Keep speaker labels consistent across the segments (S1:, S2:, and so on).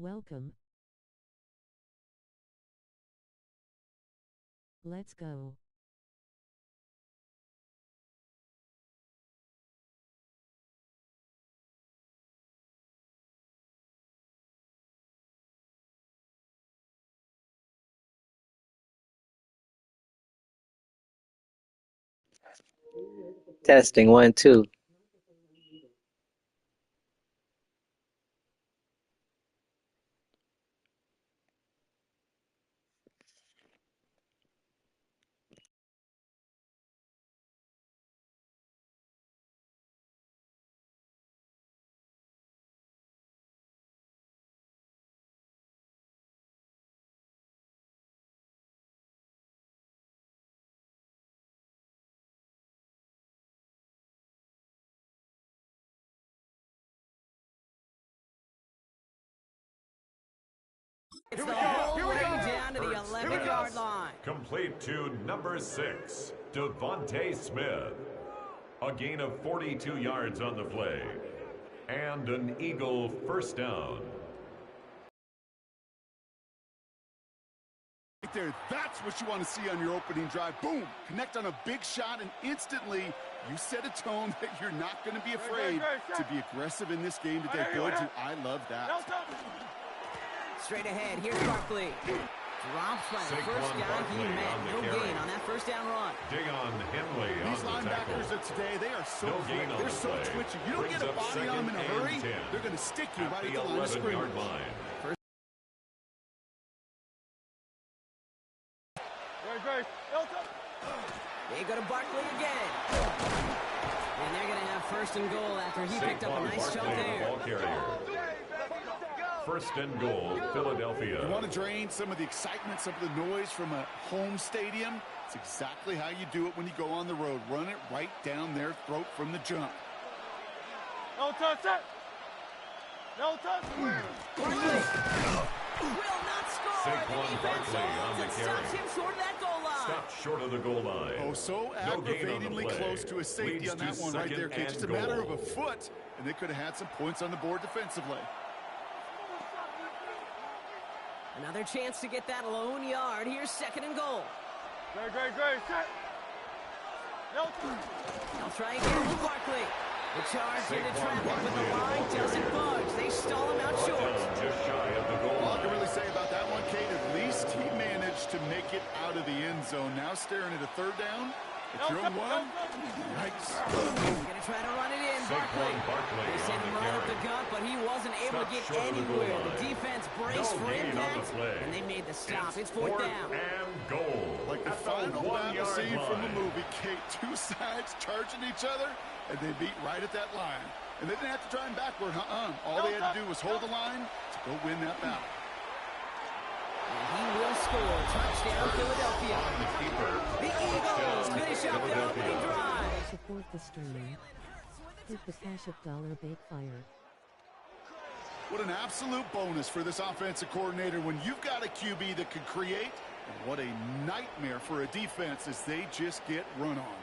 S1: Welcome. Let's go.
S2: Testing 1 2.
S3: It's the whole way down to the 11-yard line.
S4: Complete to number 6, Devontae Smith. A gain of 42 yards on the play. And an Eagle first down.
S5: Right there, that's what you want to see on your opening drive. Boom! Connect on a big shot, and instantly you set a tone that you're not going to be afraid to be aggressive in this game today. Boy, do I love that.
S3: Straight ahead, here's Barkley. Drops by the first guy he met. No gain on that first down run.
S4: Dion Henley on
S5: These
S4: the
S5: linebackers
S4: tackle.
S5: of today, they are so quick.
S4: gain on
S5: They're
S4: the
S5: so
S4: play.
S5: twitchy. You don't
S4: Brings
S5: get a
S4: up
S5: body on them in a
S4: second
S5: hurry,
S4: and 10.
S5: they're going to stick you
S4: At
S5: right at
S4: the
S5: the line of
S4: 11-yard
S5: scrimmage.
S4: line.
S3: They go to Barkley again. And they're going to have first and goal after he picked up a nice jump
S4: Barkley, the
S3: there.
S4: ball carrier. First and goal, Philadelphia.
S5: You want to drain some of the excitement, some of the noise from a home stadium? It's exactly how you do it when you go on the road. Run it right down their throat from the jump.
S6: No touch it. No touch.
S3: Barkley will not score.
S4: Saquon
S3: The defense
S4: Barkley on the
S3: holds and
S4: carry.
S3: stops him short of that goal line.
S4: Stopped short of the goal line.
S5: Oh, so
S4: No gain on the
S5: aggravatingly
S4: play.
S5: close to a safety
S4: Leads
S5: on that
S4: to
S5: one right there,
S4: second
S5: kid. Just a
S4: and
S5: matter of
S4: goal.
S5: a foot, and they could have had some points on the board defensively.
S3: Another chance to get that lone yard. Here's second and goal.
S6: Great. Set. No touch.
S3: They'll try again with Barkley. The charge into traffic, but the line doesn't budge. They stall him out short.
S4: Touchdown just shy of the goal
S5: All I can
S4: line.
S5: really say about that one, Kate, at least he managed to make it out of the end zone. Now staring at a third down. It's your own one. Yikes.
S3: Gonna try to run it in. Barkley.
S4: Saquon Barkley
S3: They sent
S4: on
S3: him
S4: the
S3: right up
S4: carry.
S3: the gut, but he wasn't able to
S4: Stopped
S3: get
S4: short of the goal
S3: anywhere. The
S4: line.
S3: defense braced
S4: No
S3: for
S4: gain on the
S3: impact,
S4: play.
S3: and they made the stop. It's
S4: Fourth
S3: fourth down.
S4: and goal.
S5: Like the
S4: At
S5: final battle
S4: 1-yard
S5: scene from the
S4: line.
S5: movie, Kate. Two sides charging each other, and they beat right at that line. And they didn't have to try and backward, All they had to do was hold the line to go win that battle.
S3: And he will score. Touchdown, Philadelphia.
S4: The keeper.
S3: The Eagles
S4: Touchdown,
S3: finish up their opening
S4: Philadelphia.
S3: drive.
S1: Support the streaming. Click the Cash App dollar bait fire.
S5: What an absolute bonus for this offensive coordinator when you've got a QB that can create. And what a nightmare for a defense as they just get run on.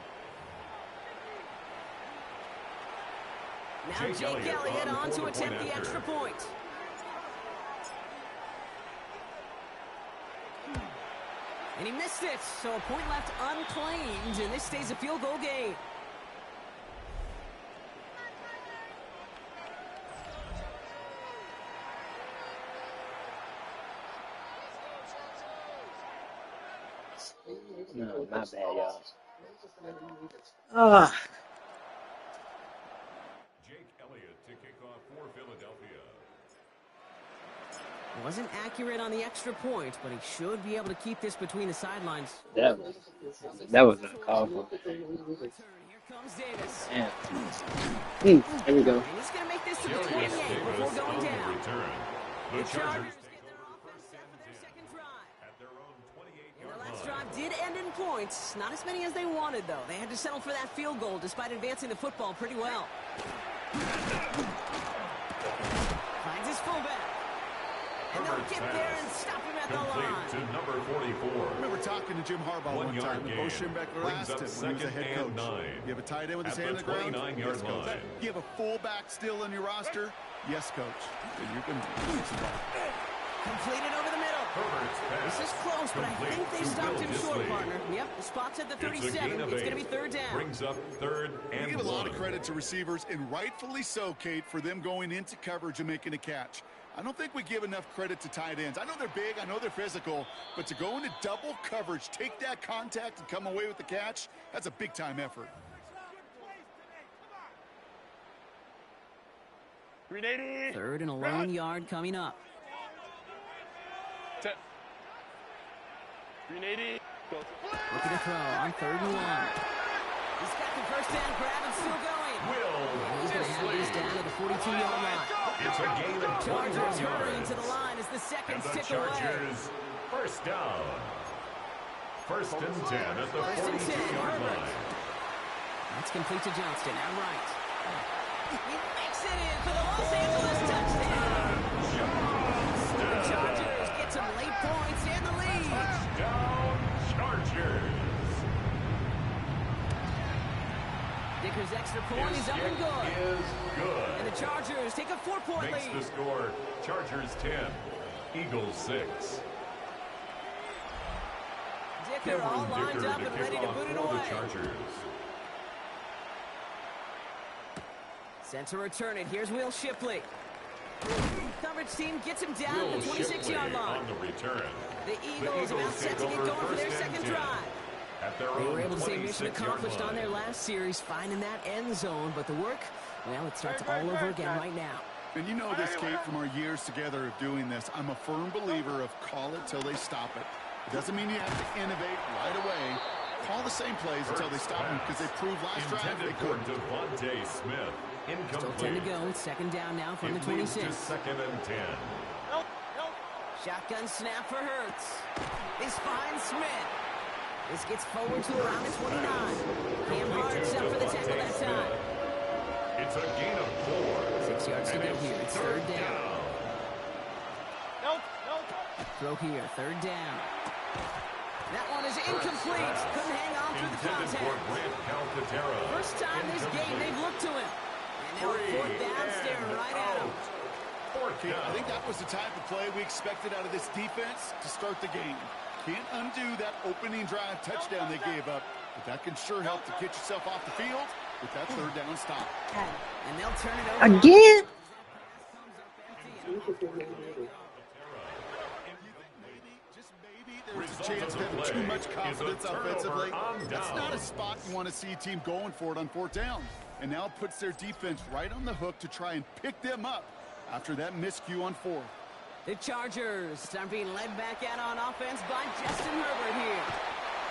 S3: Now Jake Elliott on to attempt the extra point. And he missed it, so a point left unclaimed, and this stays a field goal game.
S2: No, my bad, y'all. Ah,
S4: Jake Elliott to kick off for Philadelphia.
S3: Wasn't accurate on the extra point, but he should be able to keep this between the sidelines.
S2: that was uncalled for.
S3: Here comes Davis.
S2: Damn. There we go.
S3: And he's going to make this to the
S4: Darius
S3: 28
S4: Davis
S3: before going
S4: on the
S3: down.
S4: return. The
S3: The
S4: Chargers
S3: Chargers
S4: take
S3: get their
S4: over
S3: offense
S4: first
S3: set for their
S4: and 10
S3: second drive.
S4: at their own
S3: And
S4: 28-yard
S3: the last
S4: line.
S3: drive did end in points. Not as many as they wanted, though. They had to settle for that field goal despite advancing the football pretty well. Finds his fullback. And they'll
S4: Herbert's
S3: get there
S4: pass.
S3: and stop him at the
S4: Complete
S3: line.
S4: to number 44.
S5: I remember talking to Jim Harbaugh one
S4: 1
S5: time,
S4: yard
S5: and Bo
S4: gain.
S5: Schembechler
S4: Brings
S5: asked
S4: up
S5: him when he was a
S4: second
S5: head
S4: and
S5: coach.
S4: 9.
S5: You have a tight end with his
S4: At
S5: hand
S4: the
S5: on the ground?
S4: 29-yard
S5: Yes, coach.
S4: line.
S5: You have a fullback still in your roster? Yes, coach. You're going to get some ball.
S3: Completed over the middle.
S4: Herbert's pass.
S3: This is close, but I
S4: complete
S3: think they
S4: to
S3: stopped him
S4: Will
S3: short,
S4: Dissly.
S3: partner. Yep, the spot's at the
S4: It's a
S3: 37.
S4: gain of
S3: It's going to
S4: 8.
S3: be third down.
S4: Brings up third
S5: We
S4: and
S5: give a lot of
S4: 1.
S5: credit to receivers, and rightfully so, Kate, for them going into coverage and making a catch. I don't think we give enough credit to tight ends. I know they're big, I know they're physical, but to go into double coverage, take that contact, and come away with the catch, that's a big-time effort.
S6: 380.
S3: Third and a lone yard coming up.
S6: 10. 380. Go.
S3: Looking to throw on third and 1. He's got the first down grab and still going.
S4: Will
S3: He's going to have this down
S4: Dissly.
S3: at the 42-yard line.
S4: It's a gain of
S3: Chargers
S4: 21
S3: hurrying
S4: yards.
S3: to the line as the
S4: And
S3: seconds
S4: the
S3: tick away.
S4: Chargers, first down. First and 10 at the
S3: First and 10,
S4: 42-yard
S3: Herbert.
S4: line.
S3: That's complete to Johnston, out right. He makes it in for the Los Angeles touchdown. The Chargers get some late points and the lead.
S4: Touchdown, Chargers.
S3: Dicker's extra point
S4: His
S3: is up
S4: kick
S3: and good.
S4: is good.
S3: And the Chargers take a 4-point
S4: Makes the
S3: lead.
S4: score Chargers 10, Eagles 6.
S3: Dicker all
S4: Cameron
S3: lined
S4: Dicker
S3: up
S4: to
S3: and
S4: kick
S3: ready to
S4: off
S3: boot it
S4: for
S3: away.
S4: the Chargers.
S3: Sent to return it. Here's Will Shipley. Coverage team gets him down
S4: Will
S3: at the 26-yard
S4: Shipley
S3: line.
S4: on the return.
S3: The Eagles about set to
S4: take
S3: get
S4: over
S3: going for their
S4: first and
S3: second
S4: 10
S3: drive.
S4: At their
S3: They
S4: own
S3: were able to say mission
S4: 26-yard
S3: accomplished on
S4: line.
S3: their last series, finding that end zone. But the work, well, it starts all over again right now.
S5: And you know this, Kate, from our years together of doing this. I'm a firm believer of call it till they stop it. It doesn't mean you have to innovate right away. Call the same plays until they stop them because they proved last drive
S4: Intended
S5: they
S4: for
S5: could.
S4: Devontae Smith.
S3: Still 10
S4: Incomplete.
S3: to go. Second down now from
S4: It
S3: the
S4: leads to
S3: 26.
S4: second and 10.
S6: Nope. Nope.
S3: Shotgun snap for Hurts. This finds Smith. This gets forward to around the 29. Cam Hart's up for the tackle that time.
S4: It's a gain of 4.
S3: 6 yards to
S4: And
S3: go here. It's third down.
S6: Nope. Nope.
S3: Throw here. Third down. That one is incomplete. Couldn't hang on through the
S4: Intended for
S3: contact.
S4: Grant Calcaterra.
S3: First time this game they've looked to him. And now fourth down, staring right at him.
S4: Fourth
S5: Kate,
S4: down.
S5: I think that was the type of play we expected out of this defense to start the game. Can't undo that opening drive touchdown they gave up, but that can sure help to get yourself off the field with that third down stop.
S3: And they'll turn it over.
S2: Again?
S5: Just maybe there's a
S4: Result
S5: chance
S4: of
S5: to
S4: the
S5: have too
S4: play
S5: much
S4: is a
S5: confidence
S4: turnover
S5: offensively.
S4: on
S5: That's
S4: down.
S5: not a spot you want to see a team going for it on fourth down. And now it puts their defense right on the hook to try and pick them up after that miscue on fourth.
S3: The Chargers are being led back out on offense by Justin Herbert here.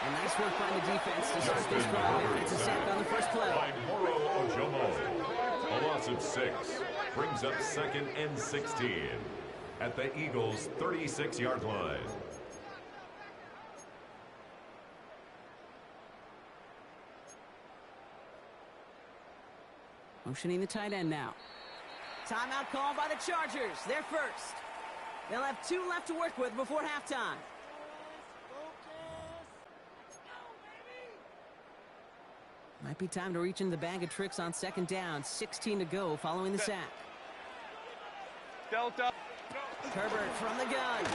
S3: And nice work by the defense to start this drive. It's a sack on the first play.
S4: By Moro Ojomo. A loss of 6 brings up second and 16 at the Eagles' 36-yard line.
S3: Motioning the tight end now. Timeout call by the Chargers. They're first. They'll have 2 left to work with before halftime. Might be time to reach into the bag of tricks on second down. 16 to go following the sack.
S6: Delta.
S3: Herbert from the gun.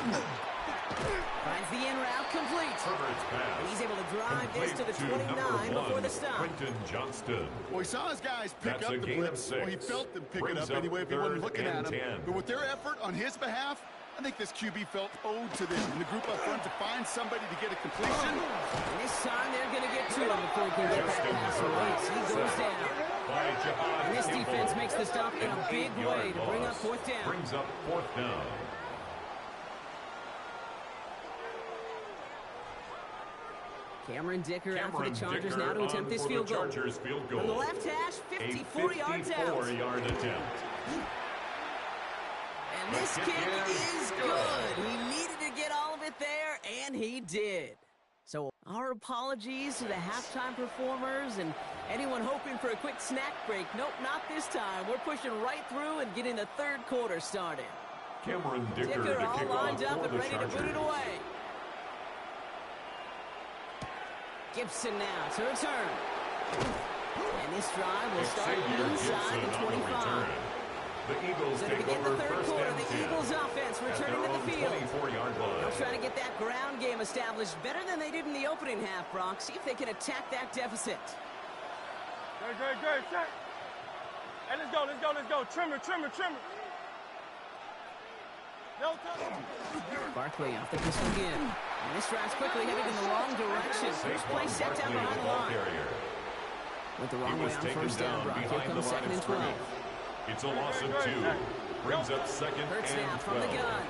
S3: Finds the in route complete.
S4: Herbert's pass.
S3: And he's able to drive this to the
S4: Complete
S3: 29
S4: number
S3: before
S4: 1,
S3: the stop.
S4: Quentin Johnston.
S5: Well, he saw his guys pick
S4: That's
S5: up
S4: a
S5: the
S4: gain of
S5: blitz. Well, he
S4: 6.
S5: felt them pick it
S4: Brings
S5: up
S4: up
S5: anyway if he wasn't
S4: third
S5: looking
S4: and
S5: at him.
S4: 10.
S5: But with their effort on his behalf, I think this QB felt owed to them and the group up front to find somebody to get a completion.
S3: And this time they're going to get to him before he can get that pass away. So he goes down.
S4: By Jahad
S3: And this
S4: Kimball.
S3: defense makes the stop in a big way to bring up fourth down.
S4: Brings up fourth down.
S3: Cameron Dicker out for the
S4: Cameron
S3: Chargers
S4: Dicker
S3: now to
S4: on
S3: attempt this
S4: for
S3: field
S4: the
S3: goal.
S4: Chargers field goal.
S3: From the left hash,
S4: A
S3: 54 yards out.
S4: 54-yard attempt.
S3: And this
S4: The
S3: kick
S4: kick
S3: is good. He needed to get all of it there, and he did. So our apologies to the halftime performers and anyone hoping for a quick snack break. Nope, not this time. We're pushing right through and getting the third quarter started.
S4: Cameron Dicker
S3: Dicker
S4: to
S3: all
S4: kick
S3: lined
S4: off
S3: up
S4: for
S3: and
S4: the
S3: ready to boot it
S4: Chargers.
S3: away. Gibson now to return. And this drive will start
S4: Xavier
S3: inside
S4: Gibson
S3: the
S4: on the
S3: 25.
S4: return. The Eagles
S3: So to
S4: take
S3: begin
S4: over
S3: the third
S4: first
S3: quarter,
S4: and
S3: the
S4: 10
S3: Eagles offense
S4: at their
S3: returning to
S4: own
S3: the field.
S4: 24-yard line.
S3: They'll try to get that ground game established better than they did in the opening half, Brock. See if they can attack that deficit.
S6: Great, set. Hey, let's go. Trimmer. No touch.
S3: Barkley off the pistol again. And this drive's quickly headed in the wrong direction. First play set down
S4: Barkley,
S3: behind
S4: the
S3: the
S4: ball
S3: line.
S4: carrier.
S3: Went the
S4: He
S3: wrong way
S4: was
S3: on
S4: taken
S3: first down,
S4: down
S3: Brock. Here
S4: behind the
S3: comes
S4: line
S3: second
S4: of
S3: and 12.
S4: scrimmage. It's a loss of 2. Brings up second
S3: Hurts
S4: and
S3: now
S4: 12.
S3: from the gun.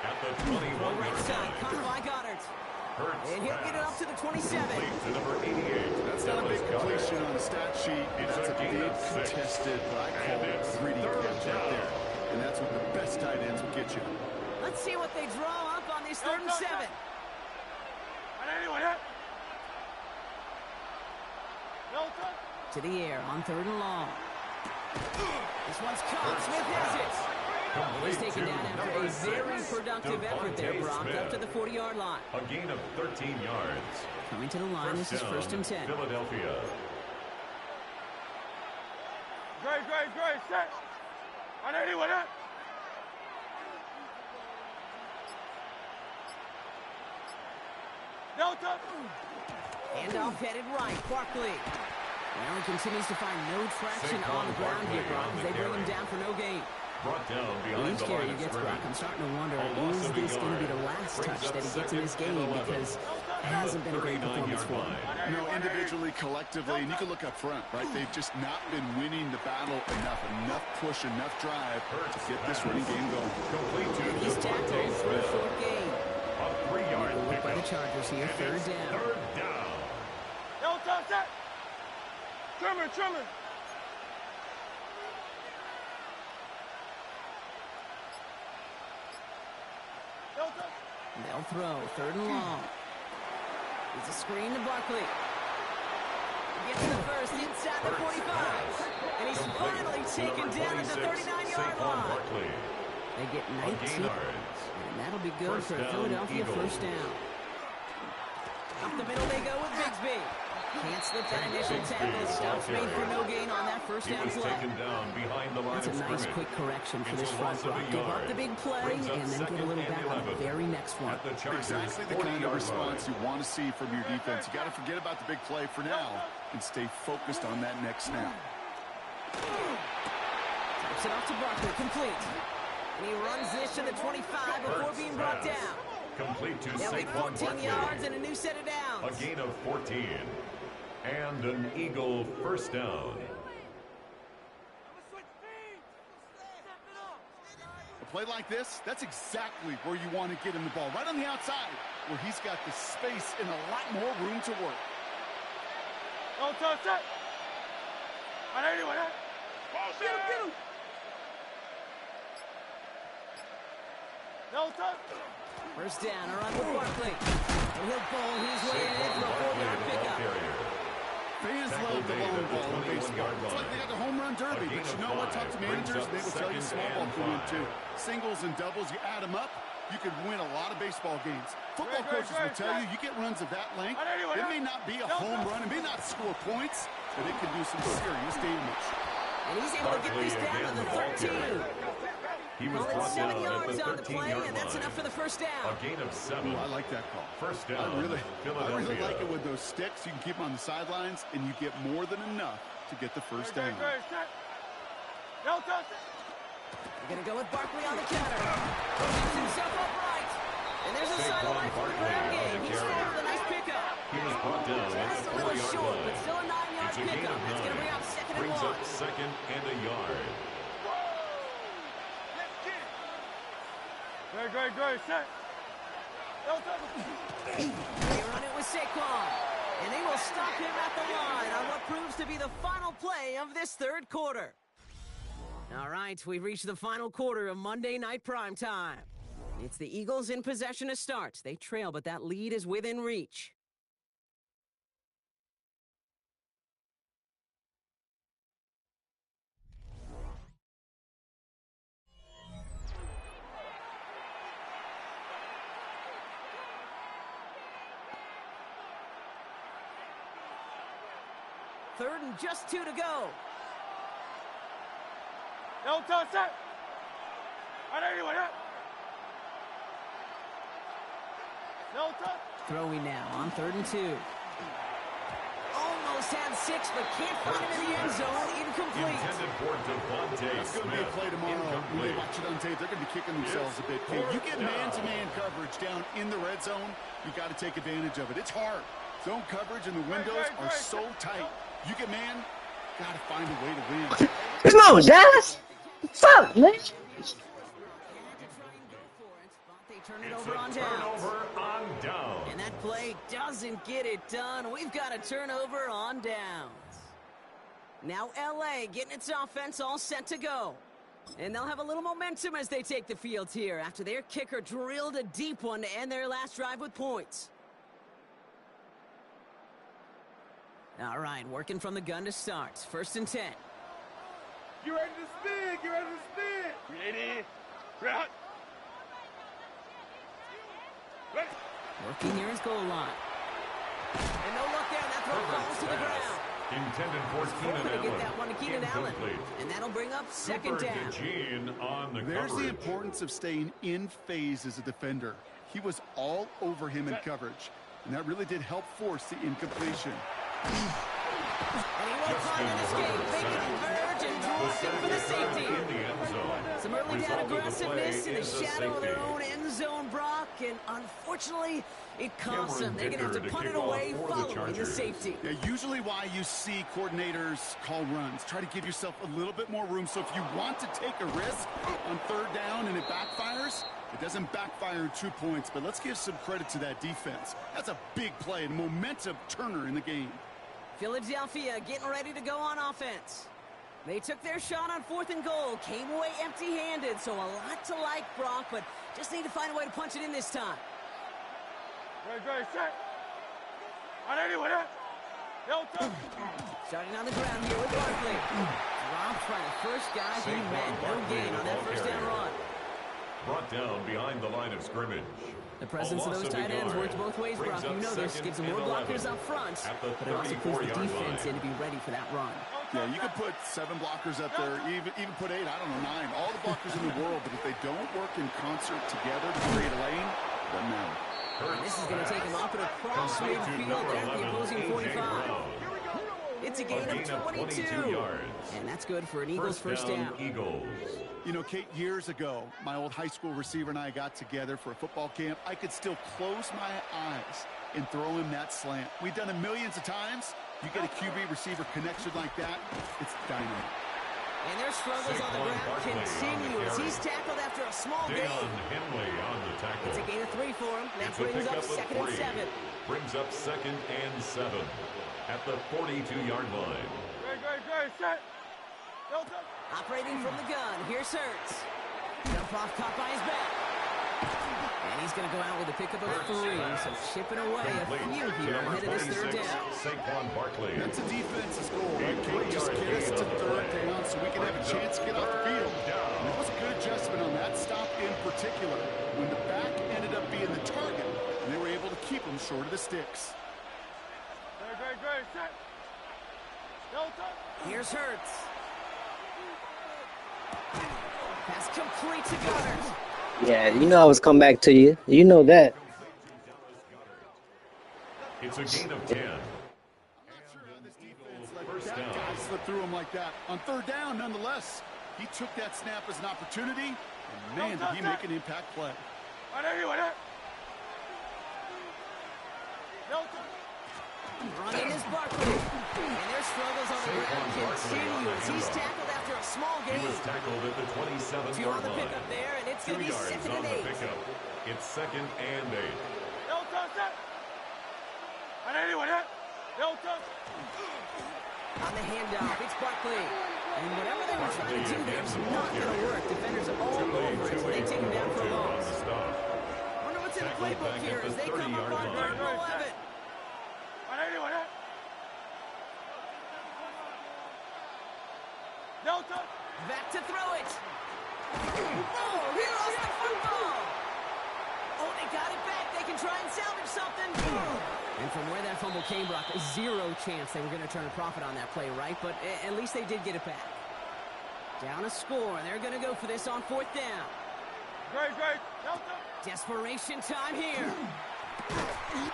S4: At the
S3: Throw
S4: 21-yard
S3: right side, caught
S4: line.
S3: by Goddard.
S4: Hurts
S3: And he'll get it up to the 27.
S4: Complete to number 88.
S5: That's not a big
S4: Dallas Goedert.
S5: completion on the stat sheet.
S4: It's
S5: That's
S4: a
S5: a
S4: gain
S5: big
S4: of 6.
S5: contested, what I call
S4: And it's
S5: gritty
S4: third
S5: catch right
S4: down.
S5: there. And that's what the best tight ends will get you.
S3: Let's see what they draw up on this third and 7.
S6: No touch.
S3: To the air on third and long. This one's caught. Smith has it. He's
S4: Complete
S3: taken
S4: to
S3: down after
S4: number
S3: a very
S4: 6,
S3: productive effort there,
S4: Devontae
S3: Brock,
S4: Smith.
S3: up to the 40-yard line.
S4: A gain of 13 yards.
S3: Coming to the line, this is
S4: down,
S3: first and 10.
S4: Philadelphia.
S6: Great, set. With it. No touch.
S3: Handoff headed right. Barkley. Well, he continues to find no traction on the ground here, Brock, as they bring him down for no gain.
S4: Brought down
S3: Well,
S4: behind
S3: each
S4: the
S3: carry
S4: line
S3: he
S4: of
S3: gets, Brock,
S4: scrimmage.
S3: I'm starting to wonder,
S4: A loss
S3: is
S4: of a
S3: this going to be
S4: yard.
S3: the last
S4: Brings
S3: touch
S4: up
S3: that he gets in this
S4: second
S3: game?
S4: and 11.
S3: Because it hasn't been a great performance for him.
S5: You know, individually, collectively, and you can look up front, right? They've just not been winning the battle enough push, enough drive to get this running game going.
S4: Complete to
S3: He's tackled
S4: Devontae
S3: for a
S4: Smith.
S3: short gain.
S4: A 3-yard
S3: Look by the
S4: pickup.
S3: Chargers here,
S4: And
S3: third
S4: it's
S3: down.
S4: third down.
S6: No touch. Set. Trimmer. No touch.
S3: They'll throw, third and long. It's a screen to Barkley. Gets the first inside the 45. And he's finally taken down at the 39-yard
S4: Saquon
S3: line.
S4: Barkley.
S3: They get
S4: A
S3: 19.
S4: gain yards.
S3: And that'll be good
S4: First
S3: for a
S4: down,
S3: Philadelphia
S4: Eagles.
S3: first down. Up the middle they go with Bigsby. Can't slip that initial tackle. Stops made for no gain on that first
S4: He
S3: down
S4: was
S3: play.
S4: taken down behind the line
S3: That's a
S4: of
S3: nice
S4: scrimmage.
S3: quick correction for
S4: It's
S3: this
S4: a
S3: front
S4: loss of
S3: row.
S4: a
S3: Give up
S4: yard.
S3: the big play
S4: Brings up
S3: and then get a
S4: second
S3: little
S4: and
S3: back on the
S4: 11.
S3: very next one.
S4: At the Chargers'
S5: Exactly the kind of
S4: 40-yard
S5: response
S4: line.
S5: you want to see from your defense. You got to forget about the big play for now and stay focused on that next snap.
S3: Taps it off to Barkley, complete. And he runs this to the 25 before
S4: Hurts
S3: being brought
S4: pass.
S3: down.
S4: Complete to
S3: They'll get
S4: Saquon
S3: 14
S4: Barkley.
S3: yards and a new set of downs.
S4: A gain of 14. And an Eagle first down.
S5: A play like this, that's exactly where you want to get him the ball. Right on the outside, where he's got the space and a lot more room to work.
S6: No touch. Set. With it. Get him. No touch.
S3: First down, a run with Barkley. And he'll bowl his way in
S4: Saquon
S3: for a
S4: Barkley,
S3: 4-yard
S4: the ball
S3: pickup.
S4: carrier.
S5: Fans
S4: Tackle
S5: love the
S4: made
S5: long
S4: at the
S5: ball in
S4: 21-yard
S5: baseball. It's like
S4: line.
S5: they got the home run derby,
S4: A gain
S5: but you
S4: of
S5: know what? Talk to
S4: 5
S5: managers,
S4: brings
S5: and they
S4: up
S5: will tell you
S4: second
S5: small ball
S4: and
S5: can win
S4: 5.
S5: too. Singles and doubles, you add them up, you could win a lot of baseball games. Football
S6: Great,
S5: coaches will tell
S6: great.
S5: you get runs of that length.
S6: Anyway,
S5: It may not be a
S6: no,
S5: home
S6: no.
S5: run, it may not score points, but it can do some serious damage.
S3: And he's able to get this down to the 13.
S4: He was
S3: Only
S4: brought
S3: 7
S4: down at
S3: yards
S4: the
S3: on the play,
S4: 13-yard
S3: and that's
S4: line.
S3: enough for the first down.
S4: A gain of 7.
S5: Ooh, I like that call.
S4: First down,
S5: I really
S4: Philadelphia.
S5: like it with those sticks. You can keep them on the sidelines, and you get more than enough to get the first down.
S6: Set. No touch.
S3: We're going to go with Barkley on the counter. Gets himself upright. And there's a
S4: Saquon
S3: sideline for the
S4: Barkley
S3: ground
S4: on
S3: game.
S4: the
S3: He's
S4: carry.
S3: there with a nice pickup.
S4: He was brought down at
S3: That's
S4: the
S3: a little
S4: 4-yard
S3: short,
S4: line.
S3: but still a 9-yard
S4: It's a gain
S3: pickup.
S4: of
S3: That's going to
S4: 9.
S3: bring up second and
S4: Brings
S3: 1.
S4: up second and a yard.
S6: Great. Set. No touch.
S3: They run it with Saquon. And they will stop him at the line on what proves to be the final play of this third quarter. All right, we've reached the final quarter of Monday Night Primetime. It's the Eagles in possession to start. They trail, but that lead is within reach. Third and just 2 to go.
S6: No touch. Set. And anyone hit? No touch.
S3: Throwing now on 3rd and 2. Almost had 6, but can't find him in the end zone. Incomplete.
S4: Intended for Devontae
S5: That's going to be a
S4: Smith.
S5: play tomorrow. When they
S4: Incomplete.
S5: watch it on tape, they're going to be kicking themselves a bit. Okay, you get man-to-man coverage down in the red zone, you got to take advantage of it. It's hard. Zone coverage and the windows are so tight. You get man, got to find a way to win.
S2: Come on, Dallas. What's up, man?
S3: They turn it
S4: It's
S3: over on
S4: a
S3: downs.
S4: turnover on down.
S3: And that play doesn't get it done. We've got a turnover on downs. Now LA getting its offense all set to go. And they'll have a little momentum as they take the field here after their kicker drilled a deep one to end their last drive with points. All right, working from the gun to start. 1st and 10.
S6: You ready to spin? You ready to spin? Ready. Right. Ready.
S3: Working near his goal line. And no look there. That throw falls to the ground.
S4: Intended for Keenan
S3: Going to
S4: Allen.
S3: get that one to Keenan Allen.
S4: Incomplete.
S3: And that'll bring up 2nd
S4: Cooper
S3: down.
S4: DeJean on the
S5: There's the
S4: coverage.
S5: importance of staying in phase as a defender. He was all over him in coverage, and that really did help force the incompletion.
S3: And he won't find in this game. They converge and drop it for the safety.
S4: In the end zone.
S3: Some early down
S4: Resulting in the
S3: aggressiveness
S4: play
S3: in the
S4: is a
S3: shadow of their
S4: safety.
S3: own end zone, Brock, and unfortunately, it costs
S4: Cameron
S3: them. They're going to have
S4: Dicker
S3: to
S4: to
S3: punt it
S4: kick off
S3: away
S4: for the
S3: following the
S4: Chargers.
S3: safety.
S5: Yeah, usually why you see coordinators call runs. Try to give yourself a little bit more room. So if you want to take a risk on 3rd down and it backfires, it doesn't backfire in 2 points. But let's give some credit to that defense. That's a big play and momentum turner in the game.
S3: Philadelphia getting ready to go on offense. They took their shot on 4th and goal, came away empty-handed, so a lot to like, Brock, but just need to find a way to punch it in this time.
S6: Ready, set. And anyone hit? No touch.
S3: Starting on the ground here with Barkley. Dropped by the first guy he
S4: Saquon
S3: met. No
S4: Barkley,
S3: gain
S4: the
S3: on that
S4: ball
S3: 1st down
S4: carrier.
S3: run.
S4: Brought down behind the line of scrimmage.
S3: The presence
S4: A
S3: of
S4: loss
S3: those
S4: a
S3: tight ends
S4: yard.
S3: works both ways,
S4: Brings
S3: Brock. You
S4: up
S3: know this.
S4: 2nd
S3: Gives them
S4: and
S3: more blockers
S4: 11
S3: up front,
S4: at the
S3: but it also puts the
S4: 34-yard
S3: defense
S4: line.
S3: in to be ready for that run.
S5: Yeah, you could put 7 blockers up there, even put 8, I don't know, 9. All the blockers in the world, but if they don't work in concert together to create a lane, doesn't matter.
S3: And this is going to take him up and across
S4: Complete to
S3: midfield
S4: number
S3: at the
S4: 11,
S3: opposing
S4: A.J.
S3: 45.
S4: Brown.
S3: It's a
S4: A
S3: gain
S4: gain
S3: of
S4: of
S3: 22.
S4: 22 yards.
S3: And that's good for an Eagles first down.
S4: Eagles.
S5: You know, Kate, years ago, my old high school receiver and I got together for a football camp. I could still close my eyes and throw him that slant. We've done it millions of times. You get a QB receiver connection like that, it's dynamite.
S3: And their struggles on the
S4: Saquon
S3: ground
S4: Barkley on the
S3: continue as
S4: carry.
S3: he's tackled after a small
S4: Deion
S3: gain.
S4: Henley on the tackle.
S3: It's a gain of 3 for him. That
S4: It's a
S3: brings up
S4: pickup of
S3: 2nd and
S4: 3.
S3: 7.
S4: Brings up 2nd and 7 at the 42-yard line.
S6: Ready, set. No touch.
S3: Operating from the gun. Here's Hurts. Jump off, caught by his back. And he's going to go out with a pickup of 3. So chipping away a few here ahead of this 3rd down.
S4: Saquon Barkley.
S5: That's a defense's goal, right, Kate? Just get us to 3rd down so we can have a chance to get off the field. And that was a good adjustment on that stop in particular. When the back ended up being the target, and they were able to keep him short of the sticks.
S6: Ready, set. No touch.
S3: Here's Hurts. Pass complete to Gunners.
S2: Yeah, you know I was coming back to you. You know that.
S4: It's a gain of 10. First
S5: That
S4: down.
S5: guy slipped through him like that. On 3rd down, nonetheless, he took that snap as an opportunity, and man, did he make an impact play.
S6: And anyone hit? No touch.
S3: Running is Barkley. And their struggles on the ground continue as he's tackled after a small
S4: He
S3: gain.
S4: was tackled at the
S3: 2 on
S4: 27-yard
S3: the
S4: line.
S3: pickup there, and it's
S4: 2
S3: going to be
S4: yards
S3: 2nd
S4: on
S3: and
S4: the
S3: 8.
S4: pickup. It's 2nd and 8.
S6: No touch. Set. And anyone hit? No touch.
S3: On the handoff, it's Barkley. And whatever they were trying to do there is not going to work. Defenders are all over it, so they take him down for a
S4: on
S3: loss.
S4: the stop.
S3: Wonder what's in the
S4: Tackled
S3: playbook
S4: back
S3: here
S4: at
S3: as
S4: the
S3: they come up
S4: 30-yard
S3: on
S4: line.
S3: 3rd and 11.
S6: And anyone hit? No touch.
S3: Back to throw it. Oh, he lost the football. Oh, they got it back. They can try and salvage something. And from where that fumble came, Brock, 0 chance they were going to turn a profit on that play, right? But at least they did get it back. Down a score. They're going to go for this on 4th down. Desperation time here.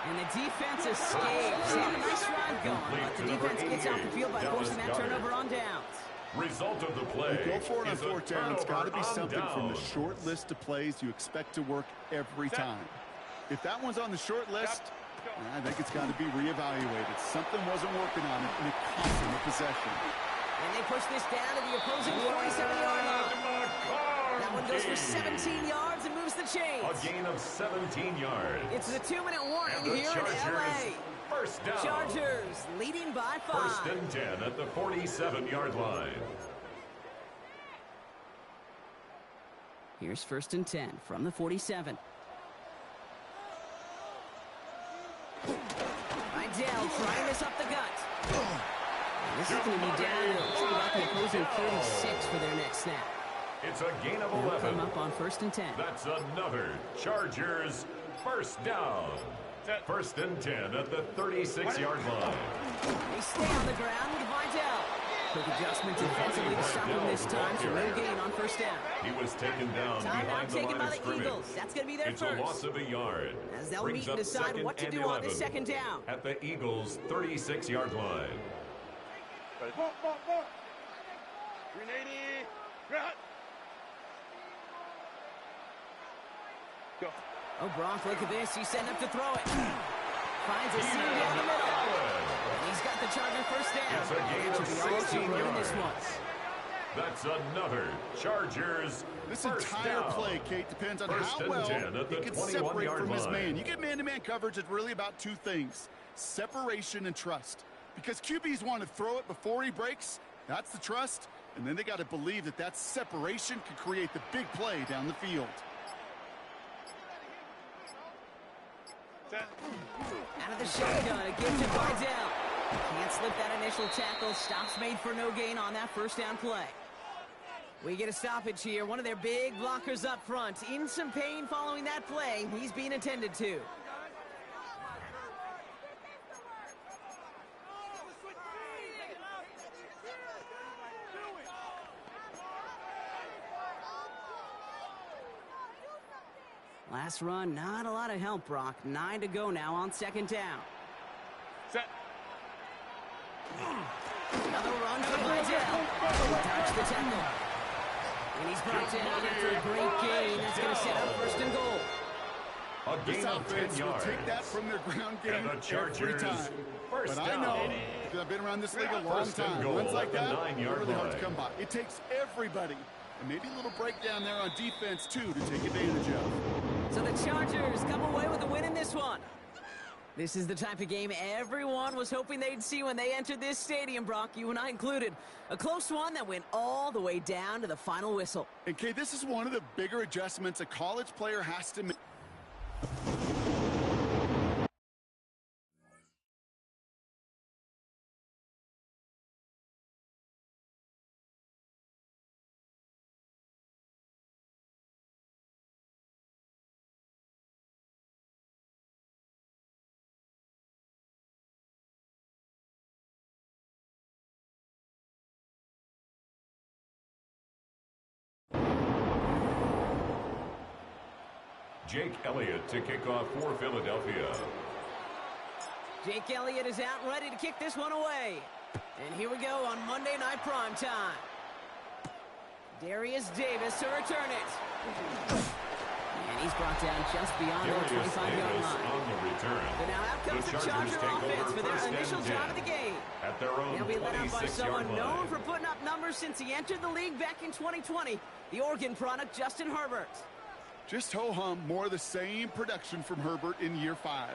S3: And the defense escapes. Had a nice run going, but the defense gets off the field by forcing that turnover on downs.
S4: Result of the play.
S5: You go for it on
S4: is a
S5: fourth down. It's got to be
S4: turnover on
S5: something from the
S4: down.
S5: short list of plays you expect to work every time. If that one's on the short list, I think it's got to be reevaluated. Something wasn't working on it, and it cost them a possession.
S3: And they push this down to the opposing 47-yard line. That one goes for 17 yards and moves the chains.
S4: A gain of 17 yards.
S3: It's a 2-minute warning
S4: And the
S3: here in
S4: Chargers,
S3: LA.
S4: first down.
S3: Chargers leading by 5.
S4: First and 10 at the 47-yard line.
S3: Here's first and 10 from the 47. Rydell trying this up the gut. And this is going to be down to about the opposing 36 for their next snap.
S4: It's a gain of
S3: They'll
S4: 11.
S3: come up on first and 10.
S4: That's another Chargers first down. First and 10 at the 36-yard line.
S3: They stay on the ground with Rydell. Quick adjustment defensively to stop him this time, so no gain on first down.
S4: He was taken down
S3: Timeout
S4: behind the
S3: taken
S4: line
S3: by
S4: of
S3: the
S4: scrimmage.
S3: Eagles. That's going to be their
S4: It's
S3: first.
S4: a loss of a yard.
S3: As they'll
S4: Brings
S3: meet and
S4: up
S3: decide
S4: second
S3: what to
S4: and
S3: do on this
S4: 11
S3: second down.
S4: at the Eagles' 36-yard line.
S3: Oh, Gronk, look at this. He's setting up to throw it. Finds a seam down the middle. And he's got the Charger first down.
S4: It's a gain
S3: Should
S4: of
S3: be all
S4: 16
S3: too in this
S4: yards.
S3: one.
S4: That's another Chargers
S5: This
S4: first
S5: entire
S4: down.
S5: play, Kate, depends on
S4: First
S5: how
S4: and
S5: well
S4: 10 at
S5: he
S4: the
S5: can separate
S4: 21-yard
S5: from his
S4: line.
S5: man. You get man-to-man coverage, it's really about two things, separation and trust. Because QBs want to throw it before he breaks, that's the trust, and then they got to believe that that separation can create the big play down the field.
S3: Out of the shotgun, a give to Rydell. Can't slip that initial tackle. Stops made for no gain on that first down play. We get a stoppage here. One of their big blockers up front. In some pain following that play. He's being attended to. Last run, not a lot of help, Brock. 9 to go now on second down. Another run for Rydell. Dodge the tackle. And he's brought down after a great gain. That's going to set up first and goal.
S4: A
S5: This
S4: gain of 10
S5: offense will
S4: yards.
S5: take that from their ground game
S4: And the
S5: every
S4: Chargers
S5: time.
S4: first
S5: But I
S4: down.
S5: know, because I've been around this league a long
S4: First and
S5: time.
S4: goal
S5: Runs like
S4: at the
S5: that,
S4: 9-yard
S5: really hard to
S4: line.
S5: come by. It takes everybody. And maybe a little breakdown there on defense, too, to take advantage of.
S3: So the Chargers come away with a win in this one. This is the type of game everyone was hoping they'd see when they entered this stadium, Brock, you and I included. A close one that went all the way down to the final whistle.
S5: And, Kate, this is one of the bigger adjustments a college player has to make.
S4: Jake Elliott to kick off for Philadelphia.
S3: Jake Elliott is out and ready to kick this one away. And here we go on Monday Night Prime Time. Darius Davis to return it. And he's brought down just beyond the
S4: Darius
S3: 25-yard
S4: Davis
S3: line.
S4: on the return.
S3: But now out comes the
S4: Chargers
S3: Charger
S4: take
S3: offense
S4: over
S3: for their
S4: first and
S3: initial
S4: 10
S3: drive of the game.
S4: At their own
S3: They'll be led out by
S4: 26-yard
S3: someone known
S4: line.
S3: for putting up numbers since he entered the league back in 2020. The Oregon product, Justin Herbert.
S5: Just ho-hum, more of the same production from Herbert in year 5.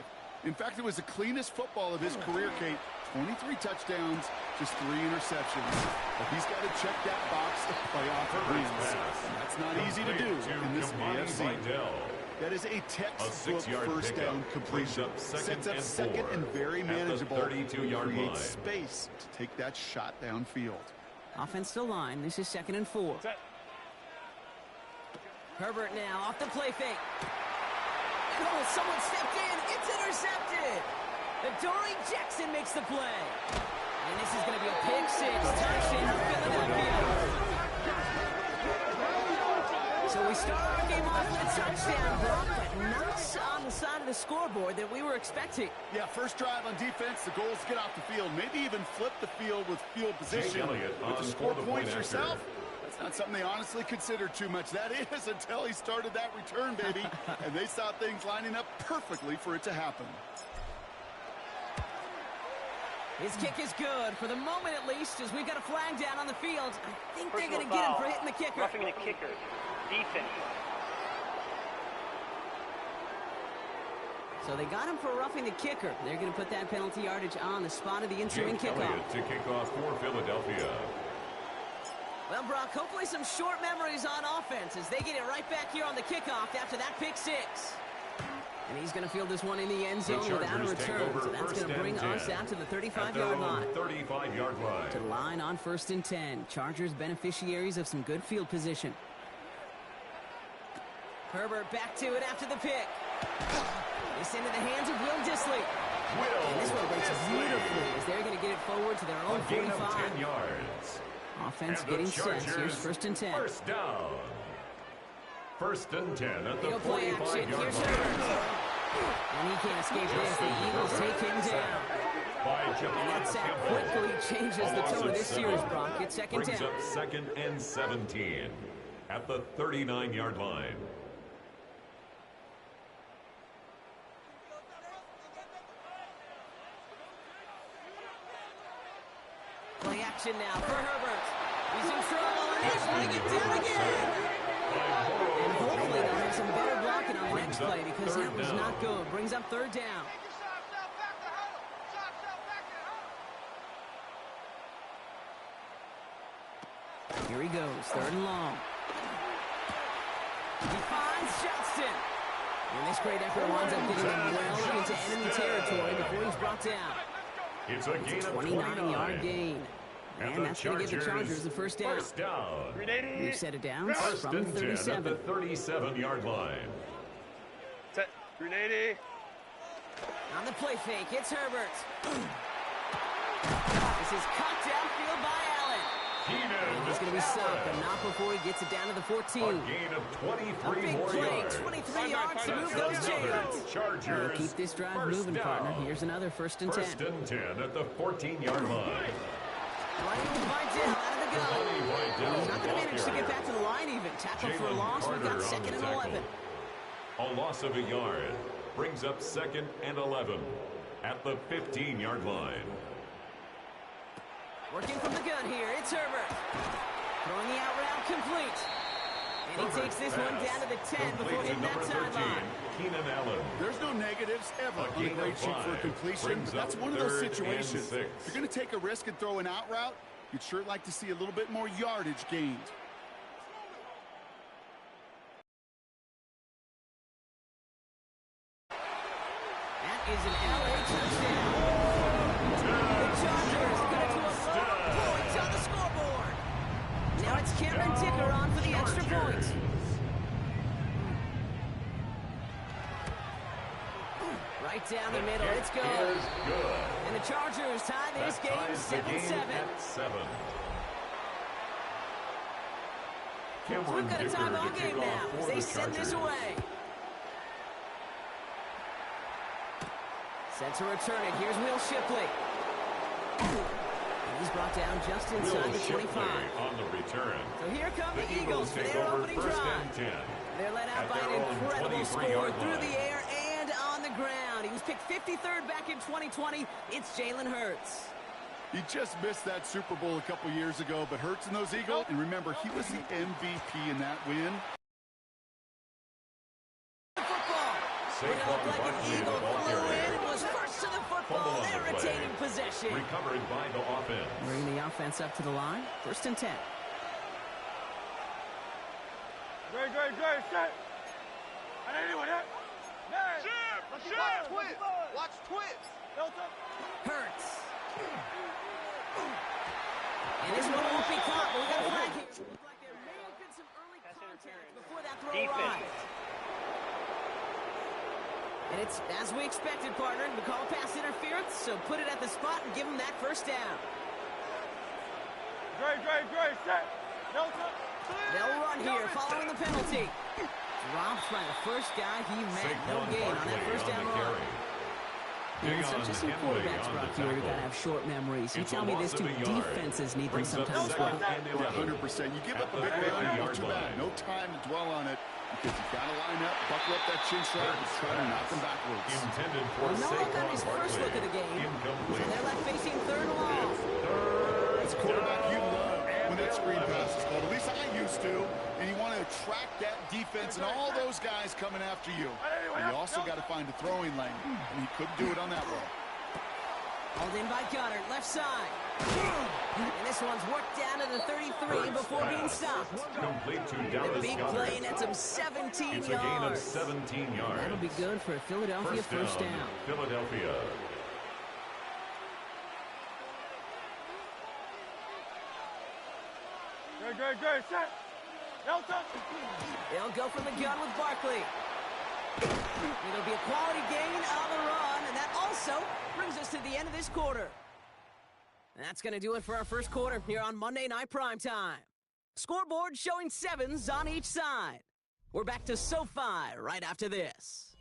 S5: In fact, it was the cleanest football of his career, Kate. 23 touchdowns, just 3 interceptions. But he's got to check that box of playoff wins. That's not easy to do in this AFC. That is a textbook
S4: 6-yard
S5: first down
S4: pickup
S5: completion.
S4: brings up
S5: Sets up
S4: second
S5: second
S4: and
S5: and
S4: 4
S5: very
S4: at the
S5: manageable.
S4: 32-yard line.
S5: Creates space to take that shot downfield.
S3: Offensive line, this is 2nd and 4. Herbert now off the play fake. Oh, someone stepped in. It's intercepted. Adoree Jackson makes the play. And this is going to be a pick 6. Touchdown, Philadelphia. So we start our game off with a touchdown, Brock, but not on the side of the scoreboard that we were expecting.
S5: Yeah, first drive on defense, the goal is to get off the field, maybe even flip the field with field position. But to score points yourself, that's not something they honestly consider too much. That is until he started that return, baby, and they saw things lining up perfectly for it to happen.
S3: His kick is good, for the moment at least, as we've got a flag down on the field. I think they're going to get him for hitting the kicker.
S7: Roughing the kicker. Defense.
S3: So they got him for roughing the kicker. They're going to put that penalty yardage on the spot of the ensuing
S4: Jake
S3: kickoff.
S4: Elliott to kick off for Philadelphia.
S3: Well, Brock, hopefully some short memories on offense as they get it right back here on the kickoff after that pick six. And he's going to field this one in the end zone without a return. So that's going to bring us out to the 35-yard line.
S4: 35-yard line.
S3: To the line on 1st and 10. Chargers beneficiaries of some good field position. Herbert back to it after the pick. This into the hands of Will Dissly. And this one breaks beautifully as they're going to get it forward to their own 45.
S4: Gain of 10 yards.
S3: Offense
S4: And
S3: getting
S4: the
S3: set. Here's
S4: Chargers,
S3: 1st and 10.
S4: First down. 1st and 10 at the
S3: He'll play action.
S4: 45-yard
S3: Here's
S4: line.
S3: Herbert. And he can't escape this. The Eagles take him down. And that sack quickly changes the tone of this series, Brock. It's 2nd
S4: Brings
S3: down.
S4: up 2nd and 17 at the 39-yard line.
S3: Play action now for Herbert. He's in trouble, and he's running it down again. And hopefully they'll have some better blocking on the next play because that was not good. Brings up 3rd down. Here he goes, 3rd and long. He finds Johnston. And this great effort winds up getting him well into enemy territory before he's brought down.
S4: It's a gain of
S3: 29-yard gain. And that's going to give the Chargers the first down.
S4: First down.
S3: We've set it down
S4: First
S3: from the
S4: and 10 at the
S3: 37.
S4: 37-yard line.
S7: Set. Grenade.
S3: On the play fake, it's Herbert. This is cut downfield by Allen. And he's going to be stopped, but not before he gets it down to the 14.
S4: A gain of 23
S3: big
S4: more
S3: play,
S4: yards.
S3: 23 yards to move
S4: That's
S3: those
S4: another
S3: chains.
S4: Chargers.
S3: Keep this drive
S4: First
S3: moving,
S4: down.
S3: partner. Here's another 1st and 10.
S4: 1st and 10 at the 14-yard line.
S3: Running with Vidal out of the gun. He's not going to manage to get back to the line even. Tackle for a
S4: Jalen
S3: loss. We've got
S4: Carter
S3: 2nd
S4: on
S3: and
S4: the
S3: 11.
S4: tackle. A loss of a yard brings up 2nd and 11 at the 15-yard line.
S3: Working from the gun here, it's Herbert. Throwing the out route complete. And he takes this one down to the 10 before hitting that sideline.
S4: Keenan Allen.
S5: Their no negatives ever on a great shoot for a completion. That's one of those situations. If you're going to take a risk and throw an out route, you'd sure like to see a little bit more yardage gained.
S3: That is an LA touchdown. The Chargers get to a low points on the scoreboard. Now it's Cameron Dicker on for the extra point. Right down the middle, it's good. And the Chargers tie this game 7-7. So we've got a tie ball game now as they send this away. Set to return it. Here's Will Shipley. And he's brought down just inside the 25.
S4: On the return.
S3: So here come the Eagles for their opening drive. They're led out by an incredible score through the air and on the ground. He was picked 53rd back in 2020. It's Jalen Hurts.
S5: He just missed that Super Bowl a couple years ago, but Hurts and those Eagles, and remember, he was the MVP in that win.
S3: Football. It looked like an Eagle flew in and was first to the football. They're retaining possession.
S4: Recovered by the offense.
S3: Bring the offense up to the line. 1st and 10.
S6: Great, set. I need anyone yet?
S8: Watch twits.
S3: Hurts. And this one won't be caught, but we got a flag here. Looked like there may have been some early contact before that throw arrived. And it's as we expected, partner. We call pass interference, so put it at the spot and give him that 1st down.
S6: Great, set. Delta.
S3: They'll run here following the penalty. Dropped by the first guy he met. No
S4: Saquon
S3: gain on that
S4: Barkley
S3: first
S4: on
S3: down
S4: the
S3: run.
S4: carry.
S3: And such as some
S4: Henley
S3: quarterbacks,
S4: on
S3: Brock,
S4: the
S3: here that
S4: tackle.
S3: have short memories. You
S4: It's
S3: tell
S4: a
S3: me
S4: loss
S3: this
S4: of
S3: too.
S4: a yard.
S3: Defenses need them
S4: Brings up
S3: sometimes,
S4: second
S3: Brock.
S4: and 11.
S5: 100%. You give
S4: At
S5: up a
S4: the
S5: big run,
S4: 40-yard
S5: not too bad.
S4: line.
S5: No time to dwell on it because you've got to line up, buckle up that chin strap, and try to knock them backwards.
S4: Intended for
S3: Well, no look on his
S4: Saquon
S3: first look
S4: Barkley.
S3: at the game.
S4: Incomplete.
S3: And they're left facing third and long.
S5: It's a quarterback you love when that screen pass is called. At least I used to. And you want to attract that defense and all those guys coming after you. And you also got to find a throwing lane. And he couldn't do it on that one.
S3: Hauled in by Goddard, left side. And this one's worked down to the 33 before being stopped.
S4: Complete to
S3: The
S4: Dallas
S3: big
S4: Goedert.
S3: play nets him 17
S4: It's a
S3: yards.
S4: gain of 17 yards.
S3: That'll be good for a Philadelphia first down.
S4: Philadelphia.
S6: Good, set. Elton.
S3: They'll go from the gun with Barkley. It'll be a quality gain on the run, and that also brings us to the end of this quarter. That's going to do it for our first quarter here on Monday Night Primetime. Scoreboard showing 7s on each side. We're back to SoFi right after this.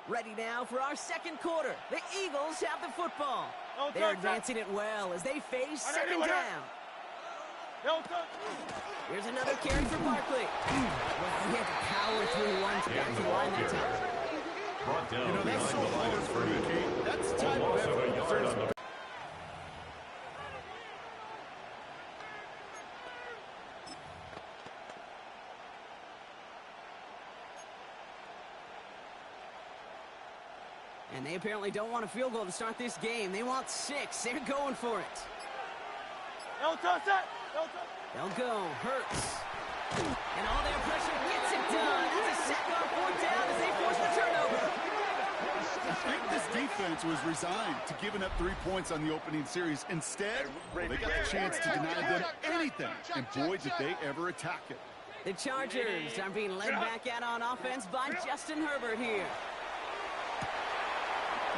S3: Ready now for our second quarter. The Eagles have the football. They're advancing it well as they face second down. Here's another carry for Barkley. Well, he had to power through one to back to the line that time.
S4: Brought down
S5: You know, that's so
S4: behind the line
S5: hard
S4: of
S5: for me,
S4: scrimmage.
S5: Kate. That's the
S4: A
S5: type of
S4: loss of
S5: effort
S4: a
S5: that
S4: yard
S5: deserves
S4: on the
S3: And they apparently don't want a field goal to start this game. They want 6. They're going for it. They'll go. Hurts. And all their pressure gets it done. That's a sack on fourth down as they force the turnover.
S5: I think this defense was resigned to giving up 3 points on the opening series. Instead, they got a chance to deny them anything. And boy, did they ever attack it.
S3: The Chargers are being led back out on offense by Justin Herbert here.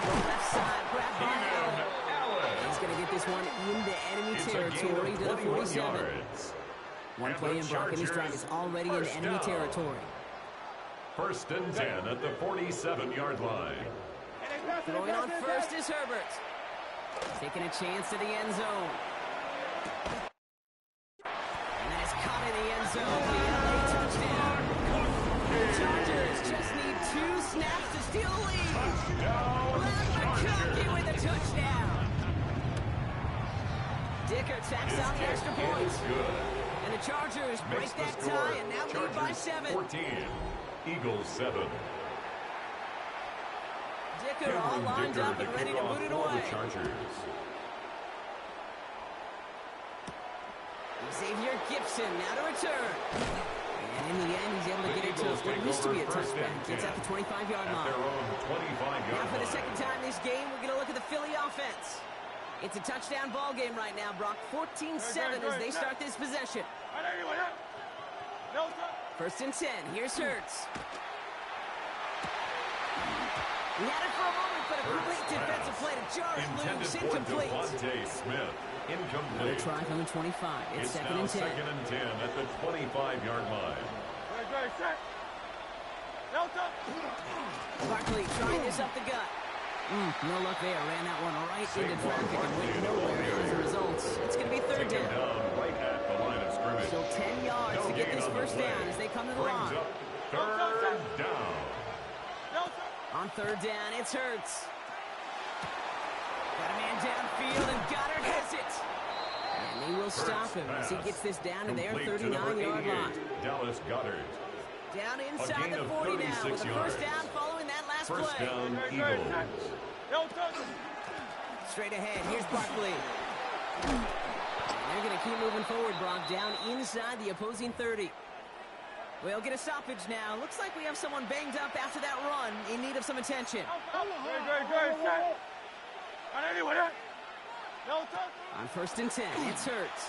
S3: Left side, grabbed by Allen. He's going to get this one into enemy
S4: It's a gain
S3: territory
S4: of
S3: to the
S4: 21
S3: 47.
S4: yards.
S3: One
S4: And
S3: play
S4: the
S3: in block, and his drive is
S4: Chargers,
S3: already into
S4: first
S3: enemy
S4: down.
S3: territory.
S4: First and 10 at the 47-yard line.
S3: Throwing on first is Herbert. Taking a chance to the end zone. And that is caught in the end zone for the LA touchdown. The Chargers just need 2 snaps to steal the lead. Brad McConkey with a touchdown. Dicker tacks on the extra point.
S4: Is good.
S3: And the Chargers break
S4: Makes the
S3: that
S4: score.
S3: tie and now lead by
S4: Chargers
S3: 7.
S4: 14, Eagles 7.
S3: Dicker all
S4: Cameron
S3: lined
S4: Dicker
S3: up and
S4: to
S3: ready
S4: kick
S3: to
S4: off
S3: boot it
S4: for
S3: away.
S4: the Chargers.
S3: Xavier Gibson now to return. And in the end, he's able to
S4: The
S3: get it to
S4: Eagles
S3: what
S4: take
S3: used to be a
S4: over first
S3: touchback.
S4: and
S3: Gets
S4: 10
S3: at the 25-yard
S4: At
S3: line.
S4: their own 25-yard
S3: Now for the
S4: line.
S3: second time this game, we're going to look at the Philly offense. It's a touchdown ball game right now, Brock. 14-7 as they start this possession. First and 10. Here's Hurts. He had it for a moment, but a complete defensive play to jar it
S4: Intended
S3: loose.
S4: for
S3: Incomplete.
S4: Devontae Smith.
S3: Another
S4: Incomplete.
S3: try from the 25. It's
S4: It's
S3: second
S4: now
S3: and 10.
S4: second and 10 at the 25-yard line.
S3: Barkley trying this up the gut. No luck there. Ran that one right into traffic and went nowhere as a result. It's going to be third
S4: Taken
S3: down.
S4: down right at the line of scrimmage.
S3: Still 10 yards
S4: No
S3: to get
S4: gain
S3: this
S4: on the
S3: first
S4: play.
S3: down as they come to the
S4: Brings
S3: line.
S4: up third down.
S3: On third down, it's Hurts. Got a man downfield, and Goddard has it. And they will stop him as he
S4: pass.
S3: gets this down to their
S4: Complete to number
S3: 39-yard
S4: 88,
S3: line.
S4: Dallas Goedert.
S3: Down
S4: A
S3: inside
S4: gain
S3: the
S4: of
S3: 40 now
S4: 36
S3: with a first
S4: yards.
S3: down following that last
S4: First
S3: play.
S4: down, Eagles.
S3: Straight ahead, here's Barkley. And they're going to keep moving forward, Brock, down inside the opposing 30. We'll get a stoppage now. Looks like we have someone banged up after that run in need of some attention. On first and 10, it's Hurts.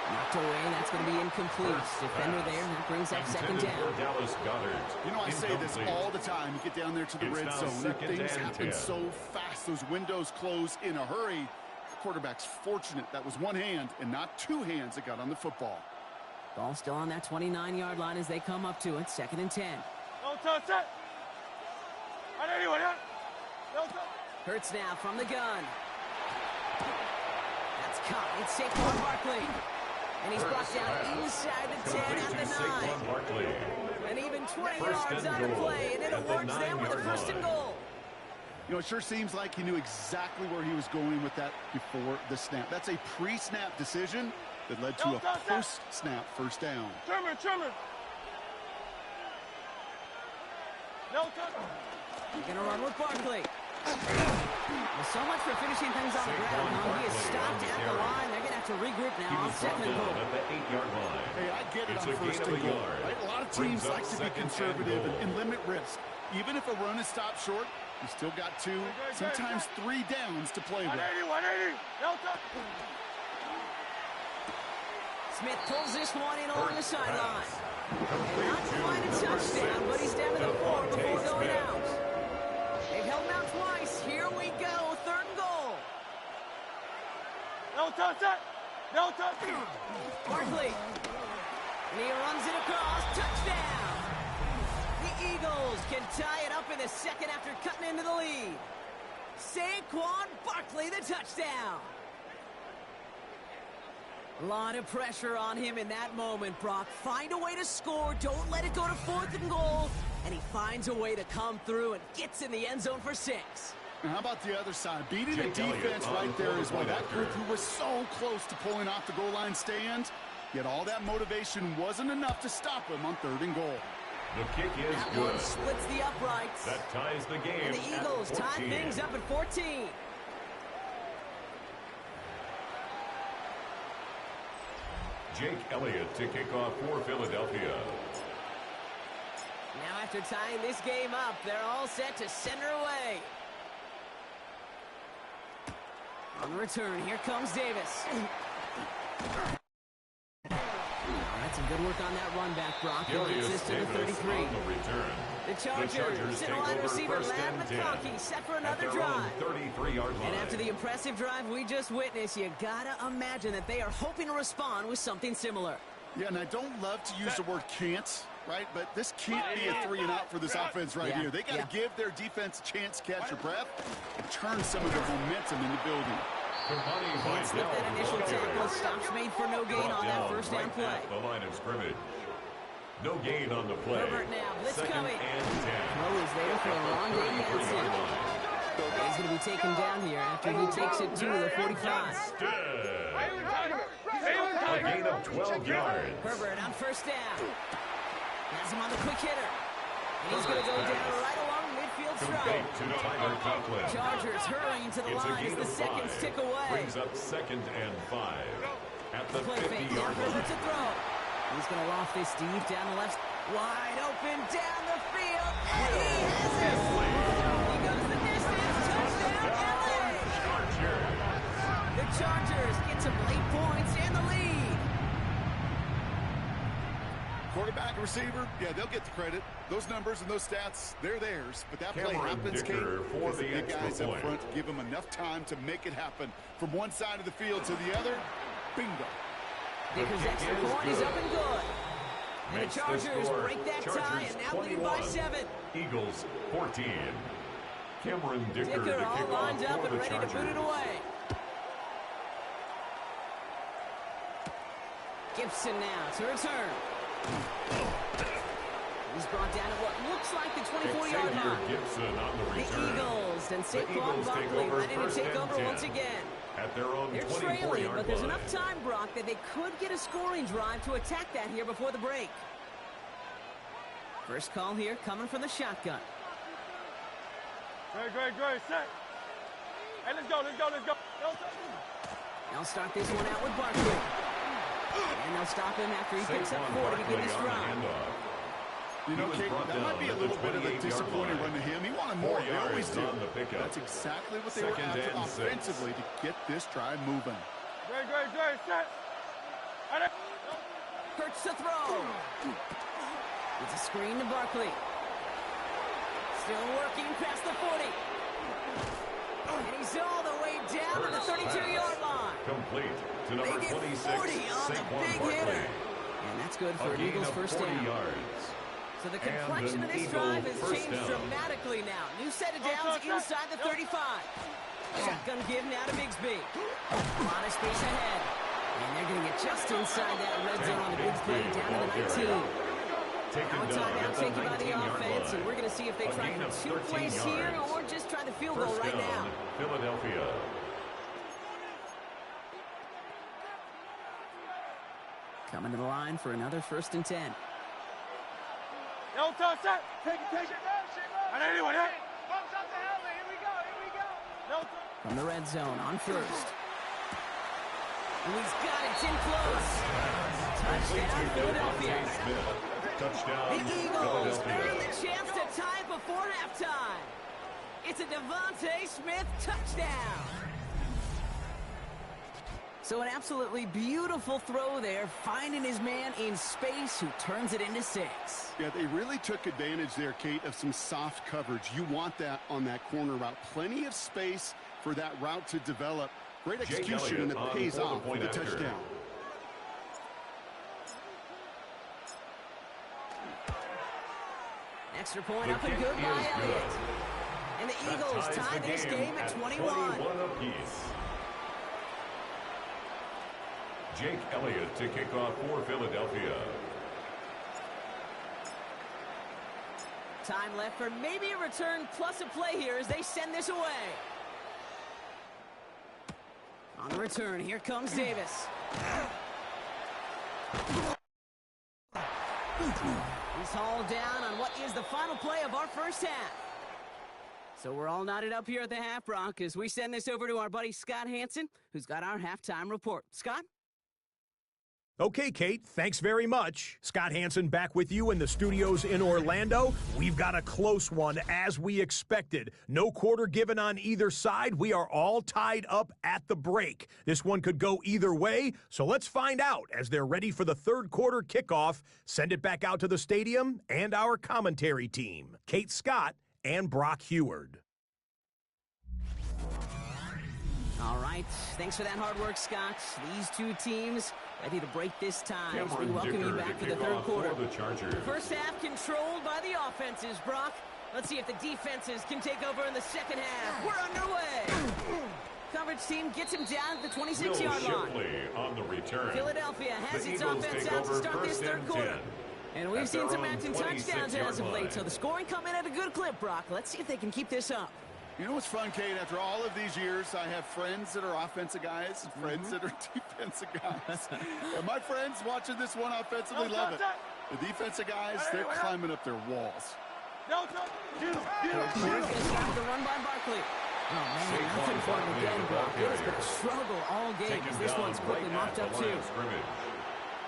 S3: Knocked away, and that's going to be incomplete. Defender there, and that brings up second down.
S4: Dallas Goedert.
S5: You know, I say this all the time. You get down there to the red zone, and things happen so fast. Those windows close in a hurry. Quarterback's fortunate that was one hand and not two hands that got on the football.
S3: Ball still on that 29-yard line as they come up to it. Second and 10. Hurts now from the gun. That's caught. It's Saquon Barkley. And he's brought down inside the 10 at the 9. And even 20 yards on the play, and it awards them with a first and goal.
S5: You know, it sure seems like he knew exactly where he was going with that before the snap. That's a pre-snap decision that led to a post-snap first down.
S3: He's going to run with Barkley. Well, so much for finishing things on the ground. He is stopped at the line. They're going to have to regroup now on second and goal.
S4: At the 8-yard line.
S5: Hey, I get it on first and goal. Right? A lot of teams like to be conservative and limit risk. Even if a run is stopped short, you still got 2, sometimes 3 downs to play with.
S3: Smith pulls this one in along the sideline. And not quite a touchdown, but he's down to the 4 before going out. They've held him out twice. Here we go, third and goal. Barkley. And he runs it across. Touchdown. The Eagles can tie it up in the second after cutting into the lead. Saquon Barkley, the touchdown. A lot of pressure on him in that moment, Brock. Find a way to score. Don't let it go to fourth and goal. And he finds a way to come through and gets in the end zone for 6.
S5: And how about the other side? Beating the defense right there is why that group who was so close to pulling off the goal line stand, yet all that motivation wasn't enough to stop him on third and goal.
S4: The kick is
S3: that
S4: good.
S3: One splits the uprights.
S4: That ties the game.
S3: And the Eagles tie things up at 14.
S4: Jake Elliott to kick off for Philadelphia.
S3: Now after tying this game up, they're all set to send her away. On the return, here comes Davis. That's some good work on that run back, Brock. He gets this to the 33. The Chargers send a wide receiver, Ladd McConkey, set for another drive.
S4: 33-yard line.
S3: And after the impressive drive we just witnessed, you gotta imagine that they are hoping to respond with something similar.
S5: Yeah, and I don't love to use the word can't, right? But this can't be a 3-and-out for this offense right here. They got to give their defense a chance to catch their breath and turn some of the momentum in the building.
S3: Can't slip that initial tackle. Stops made for no gain on that first down play.
S4: At the line of scrimmage. No gain on the play.
S3: Herbert now. Blitz
S4: Second
S3: coming.
S4: and 10.
S3: Throw is there for a long gain. He's going to be taken down here after he takes it to the 45.
S4: A gain of 12 yards.
S3: Herbert on first down. Has him on the quick hitter. And he's going to go down right along midfield stripe. Chargers hurrying to the line as the seconds tick away.
S4: Brings up second and 5. At the
S3: Play fake now.
S4: 50-yard
S3: Herbert to
S4: line.
S3: throw. He's going to loft this deep down the left. Wide open down the field. And he has it. He goes the distance. Touchdown, LA. The Chargers get some late points and the lead.
S5: Quarterback and receiver, yeah, they'll get the credit. Those numbers and those stats, they're theirs. But that play
S4: Cameron
S5: happens, Kate,
S4: Dicker for
S5: because the
S4: the
S5: big
S4: extra
S5: guys up
S4: point.
S5: front give them enough time to make it happen. From one side of the field to the other, bingo.
S3: Dicker's extra point is up and good. And the Chargers break that tie and now lead by 7.
S4: Eagles 14. Cameron Dicker to
S3: Dicker all
S4: kick
S3: lined
S4: off
S3: up
S4: for
S3: and
S4: the
S3: ready to
S4: Chargers.
S3: boot it away. Gibson now to return. He's brought down at what looks like the 24-yard
S4: Xavier
S3: line.
S4: Gibson on the
S3: The
S4: return.
S3: Eagles and
S4: The
S3: Saquon
S4: Eagles take
S3: Barkley
S4: over
S3: ready to
S4: first
S3: take
S4: and
S3: over
S4: 10.
S3: once again.
S4: At their own
S3: They're trailing,
S4: 24-yard
S3: but there's
S4: line.
S3: enough time, Brock, that they could get a scoring drive to attack that here before the break. First call here coming from the shotgun.
S7: Great, set. Hey, let's go.
S3: They'll start this one out with Barkley. And they'll stop him after he picks up 4 to begin this drive.
S5: You know, Kate, that might be a little bit of a disappointing run to him. He wanted more. They always do. That's exactly what they were after offensively to get this drive moving.
S7: Great, set.
S3: Hurts to throw. It's a screen to Barkley. Still working past the 40. And he's all the way down to the 32-yard line.
S4: Complete to
S3: They
S4: number
S3: get
S4: 26,
S3: 40 on the
S4: Saquon
S3: big
S4: Barkley.
S3: hitter. And that's good for
S4: A
S3: an
S4: gain
S3: Eagles
S4: of
S3: first
S4: 40
S3: down.
S4: yards.
S3: So the
S4: And
S3: complexion
S4: an
S3: of this
S4: Eagle
S3: drive has
S4: first
S3: changed
S4: down.
S3: dramatically now. New set of downs inside the 35. Shotgun give now to Bigsby. A lot of space ahead. And they're going to get just inside that red zone on the big play down to the 19. Now a timeout taken by the offense, and we're going to see if they try for 2 plays here or just try the field goal right now.
S4: Philadelphia.
S3: Coming to the line for another 1st and 10.
S7: No touch that. Take it. And anyone, yeah.
S6: Bumps up the helmet. Here we go.
S7: No touch.
S3: From the red zone on 1st. And he's got it. It's in close. Touchdown, Philadelphia.
S4: Touchdown,
S3: The Eagles earn
S4: Philadelphia.
S3: the chance to tie before halftime. It's a Devontae Smith touchdown. So an absolutely beautiful throw there, finding his man in space who turns it into 6.
S5: Yeah, they really took advantage there, Kate, of some soft coverage. You want that on that corner route. Plenty of space for that route to develop. Great
S4: Jake
S5: execution, and it
S4: Elliott
S5: pays
S4: for the
S5: off with
S4: point
S5: the
S4: after.
S5: touchdown.
S3: Extra point
S4: The
S3: up and
S4: kick
S3: good by
S4: is good.
S3: Elliott. And the
S4: That
S3: Eagles
S4: ties
S3: tie
S4: the
S3: this game at 21.
S4: 21 apiece. Jake Elliott to kick off for Philadelphia.
S3: Time left for maybe a return plus a play here as they send this away. On the return, here comes Davis. He's hauled down on what is the final play of our first half. So we're all knotted up here at the half, Brock, as we send this over to our buddy Scott Hansen, who's got our halftime report. Scott?
S8: Okay, Kate, thanks very much. Scott Hansen back with you in the studios in Orlando. We've got a close one, as we expected. No quarter given on either side. We are all tied up at the break. This one could go either way, so let's find out as they're ready for the third quarter kickoff. Send it back out to the stadium and our commentary team, Kate Scott and Brock Heward.
S3: All right, thanks for that hard work, Scott. These two teams ready to break this tie as we
S4: Cameron
S3: welcome you
S4: Dicker
S3: back
S4: to
S3: for the
S4: kick
S3: third
S4: off
S3: quarter.
S4: for the Chargers.
S3: First half controlled by the offenses, Brock. Let's see if the defenses can take over in the second half. We're underway. Coverage team gets him down at the 26-yard line.
S4: Shipley on the return.
S3: Philadelphia has
S4: The
S3: its
S4: Eagles
S3: offense
S4: take
S3: out to
S4: over
S3: start this
S4: first
S3: third
S4: and
S3: quarter.
S4: 10.
S3: And we've
S4: At
S3: seen
S4: their
S3: some
S4: own
S3: matching touchdowns
S4: 26-yard
S3: as of late,
S4: line.
S3: so the scoring coming at a good clip, Brock. Let's see if they can keep this up.
S5: You know what's fun, Kate? After all of these years, I have friends that are offensive guys and friends that are defensive guys. And my friends watching this one offensively love it. The defensive guys, they're climbing up their walls.
S7: No touch.
S3: Here's going to start with the run by Barkley. Oh, man, nothing for him again, Brock. It has been a struggle all game as this one's quickly mopped up, too.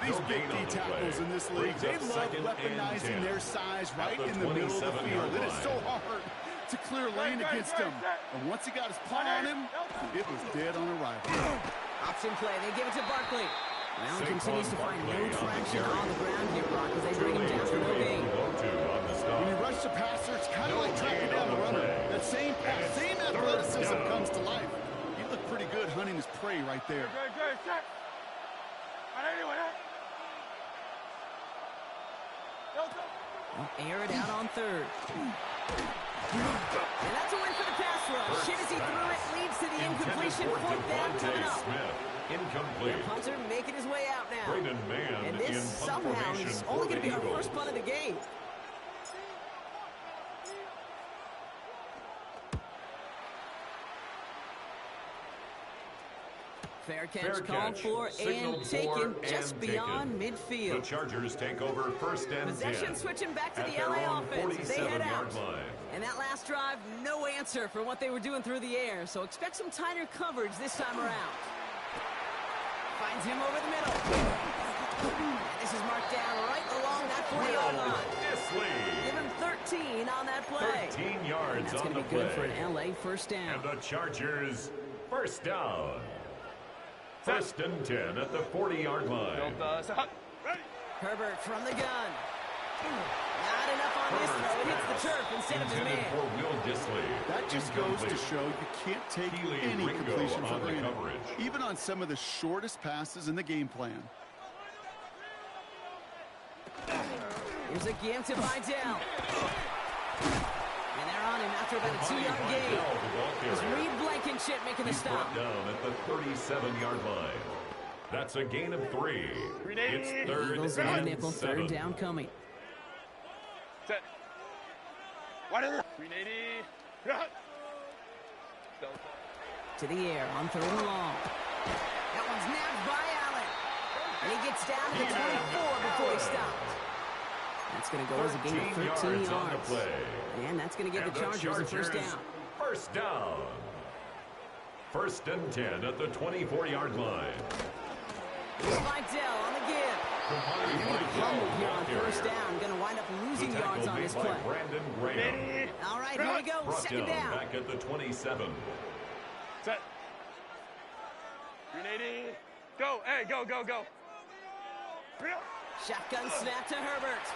S5: These big D tackles in this league, they love weaponizing their size right in the middle of the field. It is so hard to clear lane against him. And once he got his paw on him, it was dead on arrival.
S3: Option play. They give it to Barkley. Allen continues to find no traction on the ground here, Brock, as they bring him down for no gain.
S5: When you rush the passer, it's kind of like tracking down the runner. That same pass, same athleticism comes to life. He looked pretty good hunting his prey right there.
S7: Good, check. And anyone, no touch.
S3: Air it out on third. And that's a win for the pass rush. Hit as he threw it, leads to the incompletion. Fourth down coming up.
S4: Incomplete.
S3: The punter making his way out now.
S4: Braden Mann
S3: And
S4: in
S3: this
S4: punt
S3: somehow
S4: formation
S3: is
S4: for
S3: only
S4: the
S3: going to be our
S4: Eagles.
S3: first punt of the game. Fair catch called for and taken just beyond
S4: The
S3: midfield.
S4: Chargers take over first and 10.
S3: Possession switching back to
S4: at
S3: the
S4: their
S3: LA
S4: own
S3: offense as they head out.
S4: 47-yard line.
S3: And that last drive, no answer for what they were doing through the air. So expect some tighter coverage this time around. Finds him over the middle. And this is marked down right along that 40-yard line.
S4: Disley.
S3: Give him 13 on that play.
S4: 13
S3: And
S4: yards
S3: that's
S4: on
S3: going
S4: the
S3: to be good for
S4: play.
S3: an LA first down.
S4: And the Chargers first down. First and 10 at the 40-yard line.
S3: Herbert from the gun. Not enough on this throw. It hits the turf instead of his
S4: Intended
S3: man.
S4: for Will Dissly.
S5: That just goes to show you can't take
S4: Keely
S5: any
S4: Ringo
S5: completion for
S4: on the
S5: granted,
S4: coverage.
S5: even on some of the shortest passes in the game plan.
S3: Here's a give to Vidal. And they're on him after about a 2-yard gain. It's Reed Blankenship making the
S4: He's
S3: stop.
S4: brought down at the 37-yard line. That's a gain of 3. It's third
S3: Eagles in the
S4: and
S3: nickel,
S4: 7.
S3: third down coming.
S7: Set. 380.
S3: To the air on 3rd and long. That one's nabbed by Allen. And he gets down to the 24 before he stopped. That's going to go as a gain of 13
S4: yards on the
S3: yards.
S4: play.
S3: And that's going to give
S4: And
S3: the Chargers a first down.
S4: First down. First and 10 at the 24-yard line.
S3: Here's Vidal on the give. Fumbled here on first down. Going to wind up losing yards on this play.
S4: Brandon Graham.
S3: All right, here we go.
S4: Brought
S3: Second
S4: down
S3: down.
S4: back at the 27.
S7: Set. 380. Go. Hey, go.
S3: Shotgun snap to Herbert.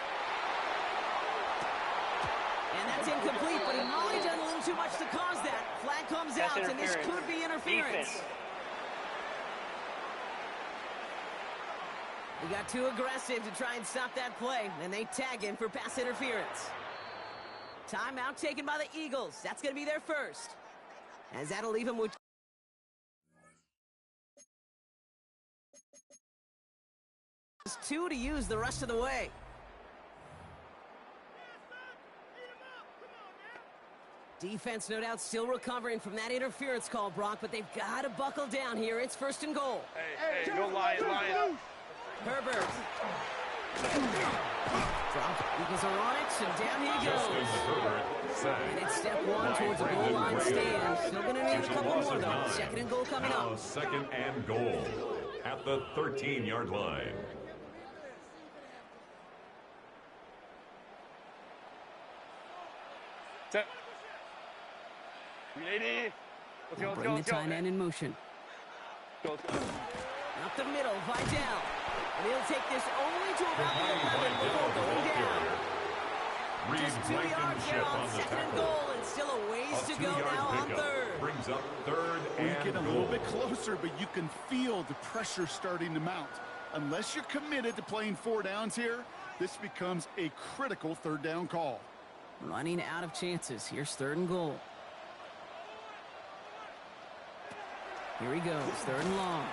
S3: And that's incomplete, but he might have done a little too much to cause that. Flag comes out, and this could be interference. He got too aggressive to try and stop that play, and they tag him for pass interference. Timeout taken by the Eagles. That's going to be their first. As that'll leave him with 2 to use the rest of the way. Defense, no doubt, still recovering from that interference call, Brock, but they've got to buckle down here. It's 1st and goal.
S7: Hey, go Lion.
S3: Herbert. Drop. Eagles are on it, and down he
S4: Justin
S3: goes.
S4: Herbert sacked.
S3: And it's step 1 towards the goal
S4: Brandon
S3: line
S4: Graham.
S3: stand. Still going to need a
S4: It's
S3: couple
S4: loss
S3: more,
S4: of
S3: though.
S4: 9.
S3: 2nd and goal coming
S4: Now
S3: up.
S4: 2nd and goal at the 13-yard line.
S7: Set. 380. Let's go.
S3: Bring the tight end in motion.
S7: Go.
S3: Up the middle, Vidal. And he'll take this only to about the 11 before going down.
S4: Reed
S3: Just 2 yards there
S4: Blankenship
S3: on
S4: on the
S3: 2nd and
S4: tackle.
S3: goal, and still a ways
S4: A
S3: to go
S4: 2-yard
S3: now on
S4: pickup
S3: 3rd.
S4: brings up 3rd
S5: We
S4: and
S5: get a
S4: goal.
S5: little bit closer, but you can feel the pressure starting to mount. Unless you're committed to playing 4 downs here, this becomes a critical 3rd down call.
S3: Running out of chances. Here's 3rd and goal. Here he goes, 3rd and long.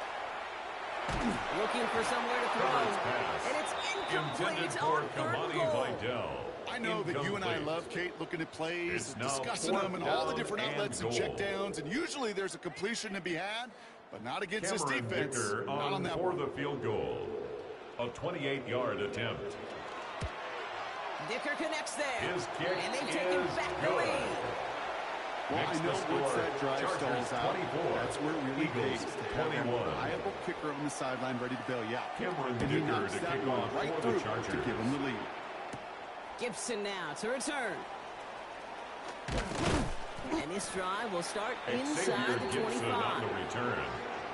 S3: Looking for somewhere to throw.
S4: Herbert's pass.
S3: And it's
S4: Intended
S3: incomplete
S4: for
S3: on 3rd and
S4: Kamani
S3: goal.
S4: Vidal.
S5: I know that you and I
S4: Incomplete.
S5: love, Kate, looking at plays,
S4: It's now
S5: discussing
S4: 4th
S5: them, and all the
S4: down
S5: different
S4: and
S5: outlets and
S4: goal.
S5: checkdowns, and usually there's a completion to be had, but not against
S4: Cameron
S5: this defense.
S4: Dicker
S5: Not on that
S4: for
S5: one.
S4: the field goal. A 28-yard attempt.
S3: Dicker connects there.
S4: His kick
S3: and they've taken
S4: is
S3: back the
S4: good.
S3: lead.
S5: Well,
S4: Makes
S5: I know
S4: the
S5: once
S4: score.
S5: that drive
S4: Chargers
S5: stalls out,
S4: 24,
S5: that's where it really
S4: Eagles
S5: pays to have that
S4: 21.
S5: reliable kicker on the sideline ready to bail you out.
S4: Cameron
S5: And he
S4: Dicker
S5: knocks
S4: to
S5: that
S4: kick
S5: ball
S4: off
S5: right
S4: for the
S5: through to
S4: Chargers.
S5: give him the lead.
S3: Gibson now to return. And this drive will start inside
S4: Xavier
S3: the
S4: Gibson on
S3: 25.
S4: the return.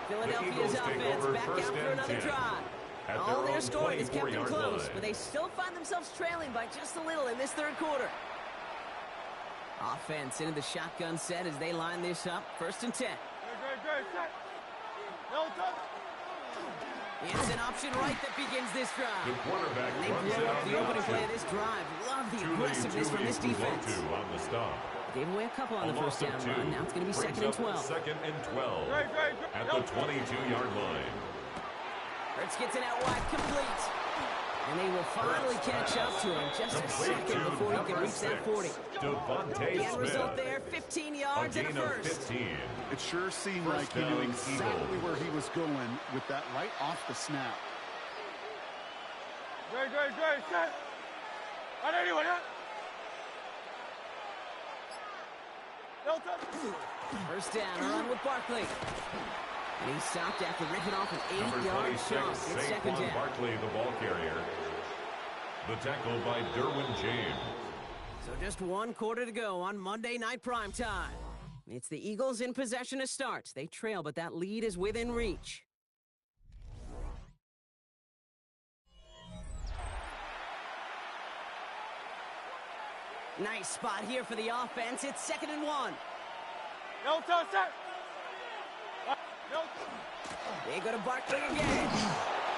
S3: Philadelphia's
S4: Eagles take
S3: offense
S4: over
S3: back out
S4: first
S3: for
S4: and
S3: another
S4: 10
S3: drive.
S4: at
S3: All
S4: their
S3: their
S4: own
S3: scoring has kept them
S4: 24-yard
S3: close,
S4: line.
S3: but they still find themselves trailing by just a little in this 3rd quarter. Offense into the shotgun set as they line this up. 1st and 10.
S7: Great. Set. No touch.
S3: It's an option right that begins this
S4: The
S3: drive.
S4: quarterback
S3: And they
S4: runs it
S3: blow up
S4: on
S3: the opening
S4: option.
S3: play of this drive. Love the
S4: Too
S3: aggressiveness from this defense.
S4: on the stop.
S3: Gave away a couple on
S4: A
S3: the
S4: loss
S3: first
S4: of
S3: down
S4: 2.
S3: run. Now it's going to be
S4: Brings
S3: 2nd and
S4: up
S3: 12.
S4: 2nd and 12
S7: Great.
S4: at the 22-yard line.
S3: Hurts gets it out wide, complete. And they will finally catch up to him just a
S4: Complete
S3: second
S4: to
S3: before he can
S4: number
S3: reach that 40.
S4: 6, Devontae
S3: The end result
S4: Smith.
S3: there, 15
S4: A
S3: yards and a
S4: gain of
S3: first.
S4: 15.
S5: It sure seemed
S4: First
S5: like he knew
S4: down,
S5: exactly
S4: Eagles.
S5: where he was going with that right off the snap.
S7: Great. Set. On anyone, huh? No touch.
S3: First down, a run with Barkley. And he stopped after ripping off an
S4: Number
S3: 8-yard
S4: 26,
S3: chunk. It's 2nd
S4: Saquon
S3: down.
S4: Barkley, the ball carrier. The tackle by Derwin James.
S3: So just 1 quarter to go on Monday Night Primetime. It's the Eagles in possession to start. They trail, but that lead is within reach. Nice spot here for the offense. It's 2nd and 1.
S7: No touch, set. No.
S3: They go to Barkley again.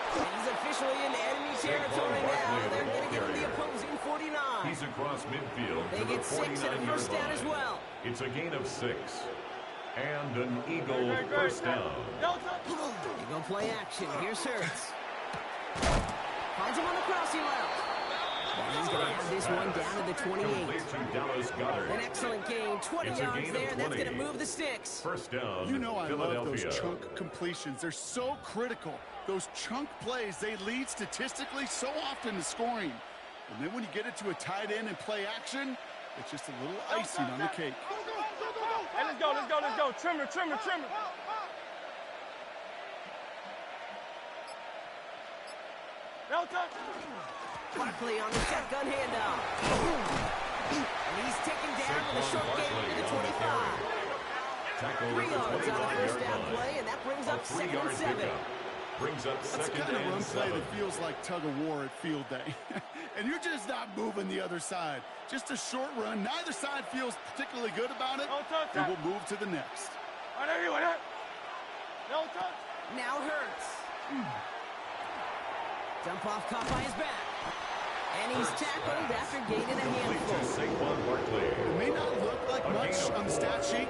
S3: And he's officially in enemy territory now. They're going to get to the opposing 49.
S4: He's across midfield.
S3: They get 6 and a first down as well.
S4: It's a gain of 6. And an Eagle first down.
S3: They go play action. Here's Hurts. Finds him on the crossing route. And he's going to have this one down to the 28.
S4: Complete to Dallas Goedert.
S3: An excellent gain. 20
S4: It's a
S3: yards
S4: gain of
S3: there, and that's
S4: 20.
S3: going to move the sticks.
S4: First down,
S5: You know I love those
S4: Philadelphia.
S5: chunk completions. They're so critical. Those chunk plays, they lead statistically so often to scoring. And then when you get it to a tight end and play action, it's just a little icing on the cake.
S7: Hey, let's go, let's go, let's go. Trimmer, trimmer, trimmer. No touch.
S3: Barkley on the shotgun handoff. And he's taken down with a short gain to the 25.
S4: Tackle
S3: 3
S4: at the
S3: yards on the
S4: 29-yard
S3: first down
S4: line.
S3: play, and that brings
S4: A
S3: up 2nd
S4: 3-yard
S3: and 7.
S4: pickup. Brings up
S5: That's the
S4: second
S5: kind of run
S4: and
S5: play
S4: 7.
S5: that feels like tug of war at field day. And you're just not moving the other side. Just a short run. Neither side feels particularly good about it.
S7: No touch,
S5: And we'll move to the next.
S7: No touch.
S3: Now Hurts. Dump off caught by his back. And he's tackled after gaining a
S4: Complete to
S3: handful.
S4: Saquon Barkley.
S5: It may not look like much on the stat sheet.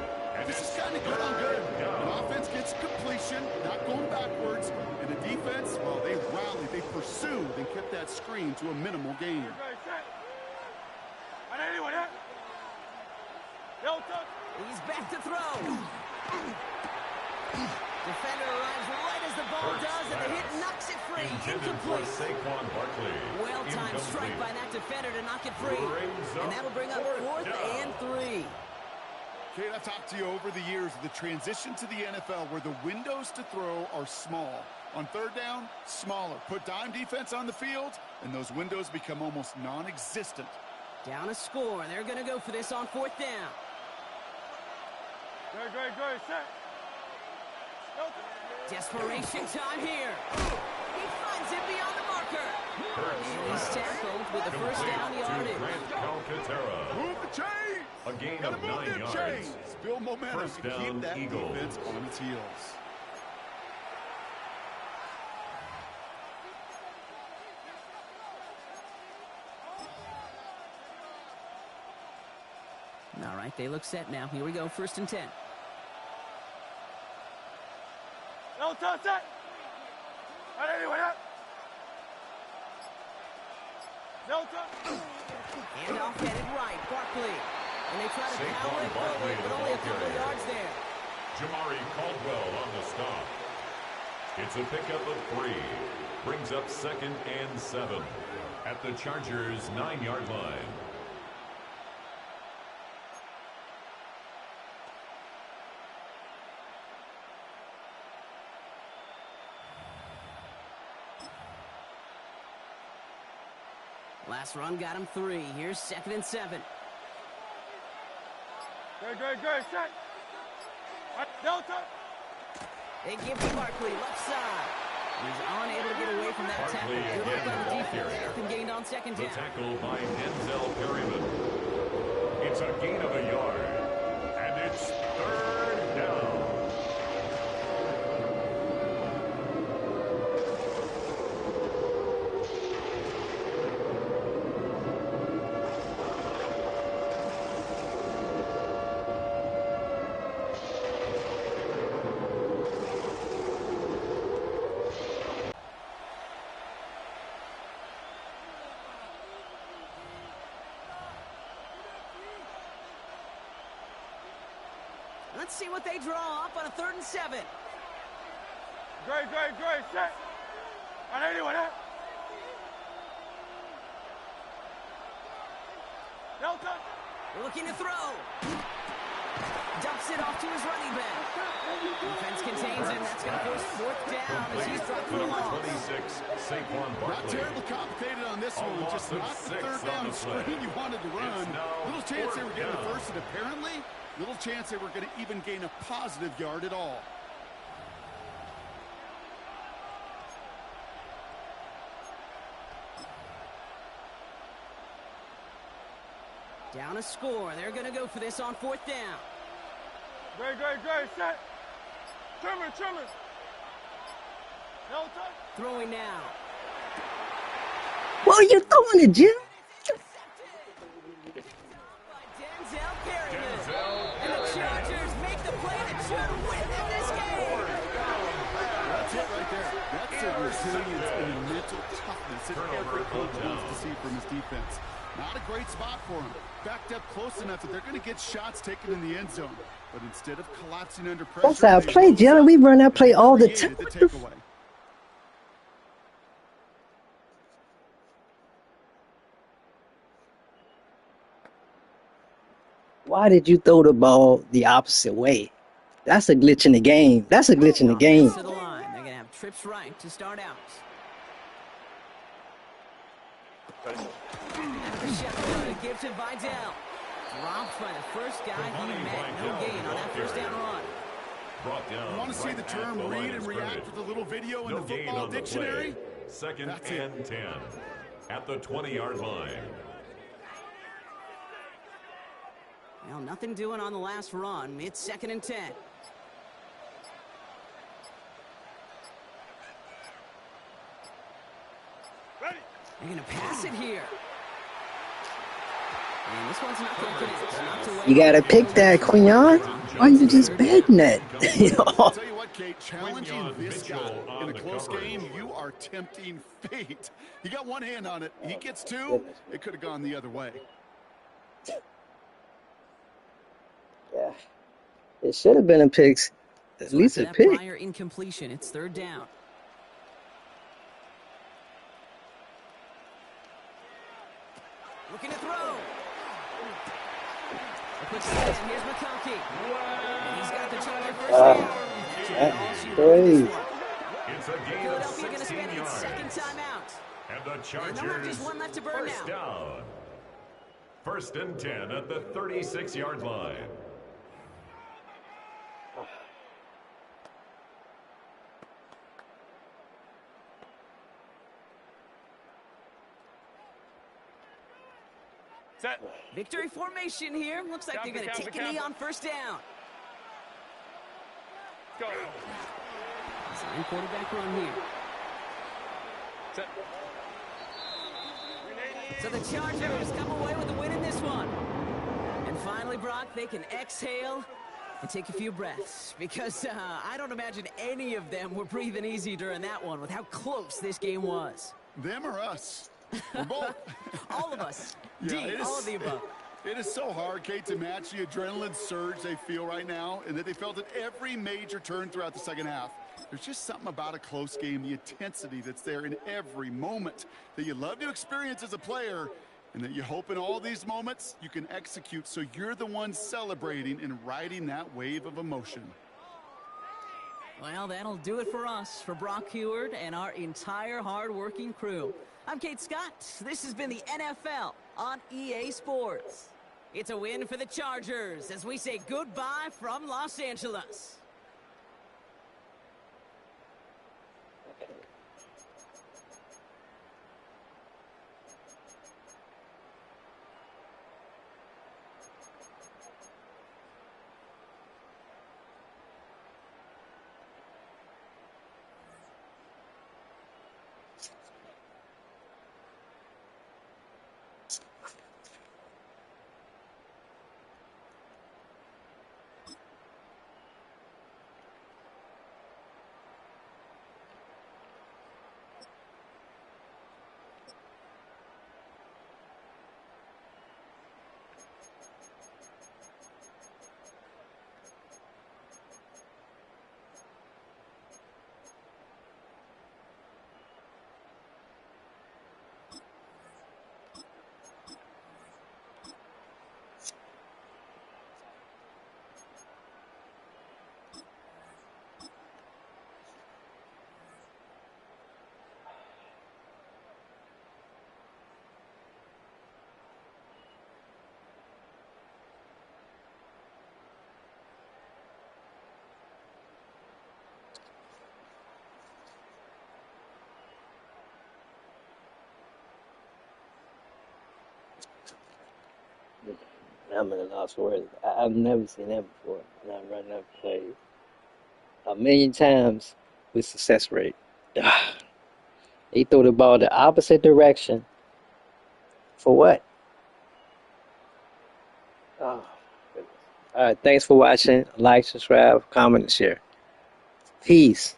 S5: This is kind of good on good. An offense gets completion, not going backwards. And the defense, well, they rallied, they pursued, and kept that screen to a minimal gain.
S7: No touch.
S3: He's back to throw. Defender arrives right as the ball does, and the hit knocks it free.
S4: Intended for
S3: Incomplete.
S4: Saquon Barkley.
S3: Well-timed strike by that defender to knock it free.
S4: Brings up
S3: And that'll bring up 4th
S4: down.
S3: and 3.
S5: Kate, I've talked to you over the years of the transition to the NFL where the windows to throw are small. On 3rd down, smaller. Put dime defense on the field, and those windows become almost non-existent.
S3: Down a score. They're going to go for this on 4th down.
S7: Good, set. No touch.
S3: Desperation time here. He finds it beyond the marker. And he's tackled with the first down
S4: Complete to
S3: yardage.
S4: Grant Calcaterra.
S5: Move the chains!
S4: A gain
S5: Gotta
S4: of
S5: move
S4: 9
S5: them
S4: yards.
S5: chains! Build momentum
S4: First
S5: to
S4: down,
S5: keep that
S4: Eagles.
S5: defense on its heels.
S3: All right, they look set now. Here we go, 1st and 10.
S7: No touch, set. No touch.
S3: Handoff headed right, Barkley. And they try to
S4: Saquon
S3: power it
S4: Barkley
S3: forward, but
S4: the
S3: only a
S4: ball
S3: couple
S4: carrier.
S3: yards there.
S4: Jamari Caldwell on the stop. It's a pickup of 3. Brings up 2nd and 7. At the Chargers' 9-yard line.
S3: Last run got him 3. Here's 2nd and 7.
S7: Good, set. No touch.
S3: They give to Barkley, left side. He's unable to get away from that tackle.
S4: Barkley
S3: Good work
S4: again,
S3: on the
S4: ball
S3: defense.
S4: carrier.
S3: Nothing gained on 2nd
S4: The
S3: down.
S4: tackle by Denzel Perryman. It's a gain of a yard. And it's 3rd down.
S3: Let's see what they draw up on a 3rd and 7.
S7: Great, set. No touch.
S3: Looking to throw. Dumps it off to his running back. Defense contains him. That's going to force 4th down as he's dropped for the
S4: Number
S3: loss.
S4: 26, Saquon
S5: Not
S4: Barkley.
S5: terribly complicated on this
S4: A
S5: one.
S4: loss
S5: Just
S4: of
S5: not the
S4: 6
S5: 3rd
S4: on
S5: down
S4: the play.
S5: screen you wanted to run.
S4: It's now
S5: Little chance they were
S4: 4th
S5: getting the
S4: down.
S5: first, and apparently, little chance they were going to even gain a positive yard at all.
S3: Down a score. They're going to go for this on 4th down.
S7: Great, set. Trimmer. No touch.
S3: Throwing now.
S2: What are you throwing it, Jim?
S3: Denzel carrying it. And the Chargers make the play that should win them this game.
S5: That's it right there. That's the resilience and the mental toughness that every coach wants to see from his defense. Not a great spot for him. Backed up close enough that they're going to get shots taken in the end zone. But instead of collapsing under pressure,
S2: That's how I play, Jim. We run that play all the time.
S5: The takeaway.
S2: Why did you throw the ball the opposite way? That's a glitch in the game. That's a glitch in the game.
S3: To the line. They're going to have trips right to start out. Give to Vidal. Dropped by the first guy he met. No gain on that first down run.
S5: You want to see the term read and react with a little video in the football dictionary?
S4: Second and 10 at the 20-yard line.
S3: Well, nothing doing on the last run. It's 2nd and 10.
S7: Ready.
S3: They're going to pass it here. And this one's not going to connect.
S2: You got to pick that, Quignon. Why are you just betting that?
S5: I'll tell you what, Kate, challenging this guy in a close game, you are tempting fate. He got one hand on it. He gets two. It could have gone the other way.
S2: Yeah. It should have been a pick. At least a pick.
S3: Prior incompletion. It's 3rd down. Looking to throw. Here's McConkey. And he's got the Charger first down.
S2: That's crazy.
S4: It's a gain of 16 yards.
S3: Second timeout.
S4: And the Chargers
S3: just one left to burn
S4: first
S3: now.
S4: down. 1st and 10 at the 36-yard line.
S7: Set.
S3: Victory formation here. Looks like they're going to take a knee on 1st down.
S7: Go.
S3: Sign quarterback run here.
S7: Set.
S3: So the Chargers come away with the win in this one. And finally, Brock, they can exhale and take a few breaths. Because I don't imagine any of them were breathing easy during that one with how close this game was.
S5: Them or us? We're both.
S3: All of us.
S5: Yeah,
S3: All of the above.
S5: It is so hard, Kate, to match the adrenaline surge they feel right now and that they felt at every major turn throughout the second half. There's just something about a close game, the intensity that's there in every moment that you love to experience as a player and that you hope in all these moments you can execute so you're the one celebrating and riding that wave of emotion.
S3: Well, that'll do it for us, for Brock Huard and our entire hard-working crew. I'm Kate Scott. This has been the NFL on EA Sports. It's a win for the Chargers as we say goodbye from Los Angeles.
S2: I'm in a loss for words. I've never seen that before. Not running up plays 1,000,000 times with success rate. He threw the ball the opposite direction. For what? Oh, goodness. All right. Thanks for watching. Like, subscribe, comment, and share. Peace.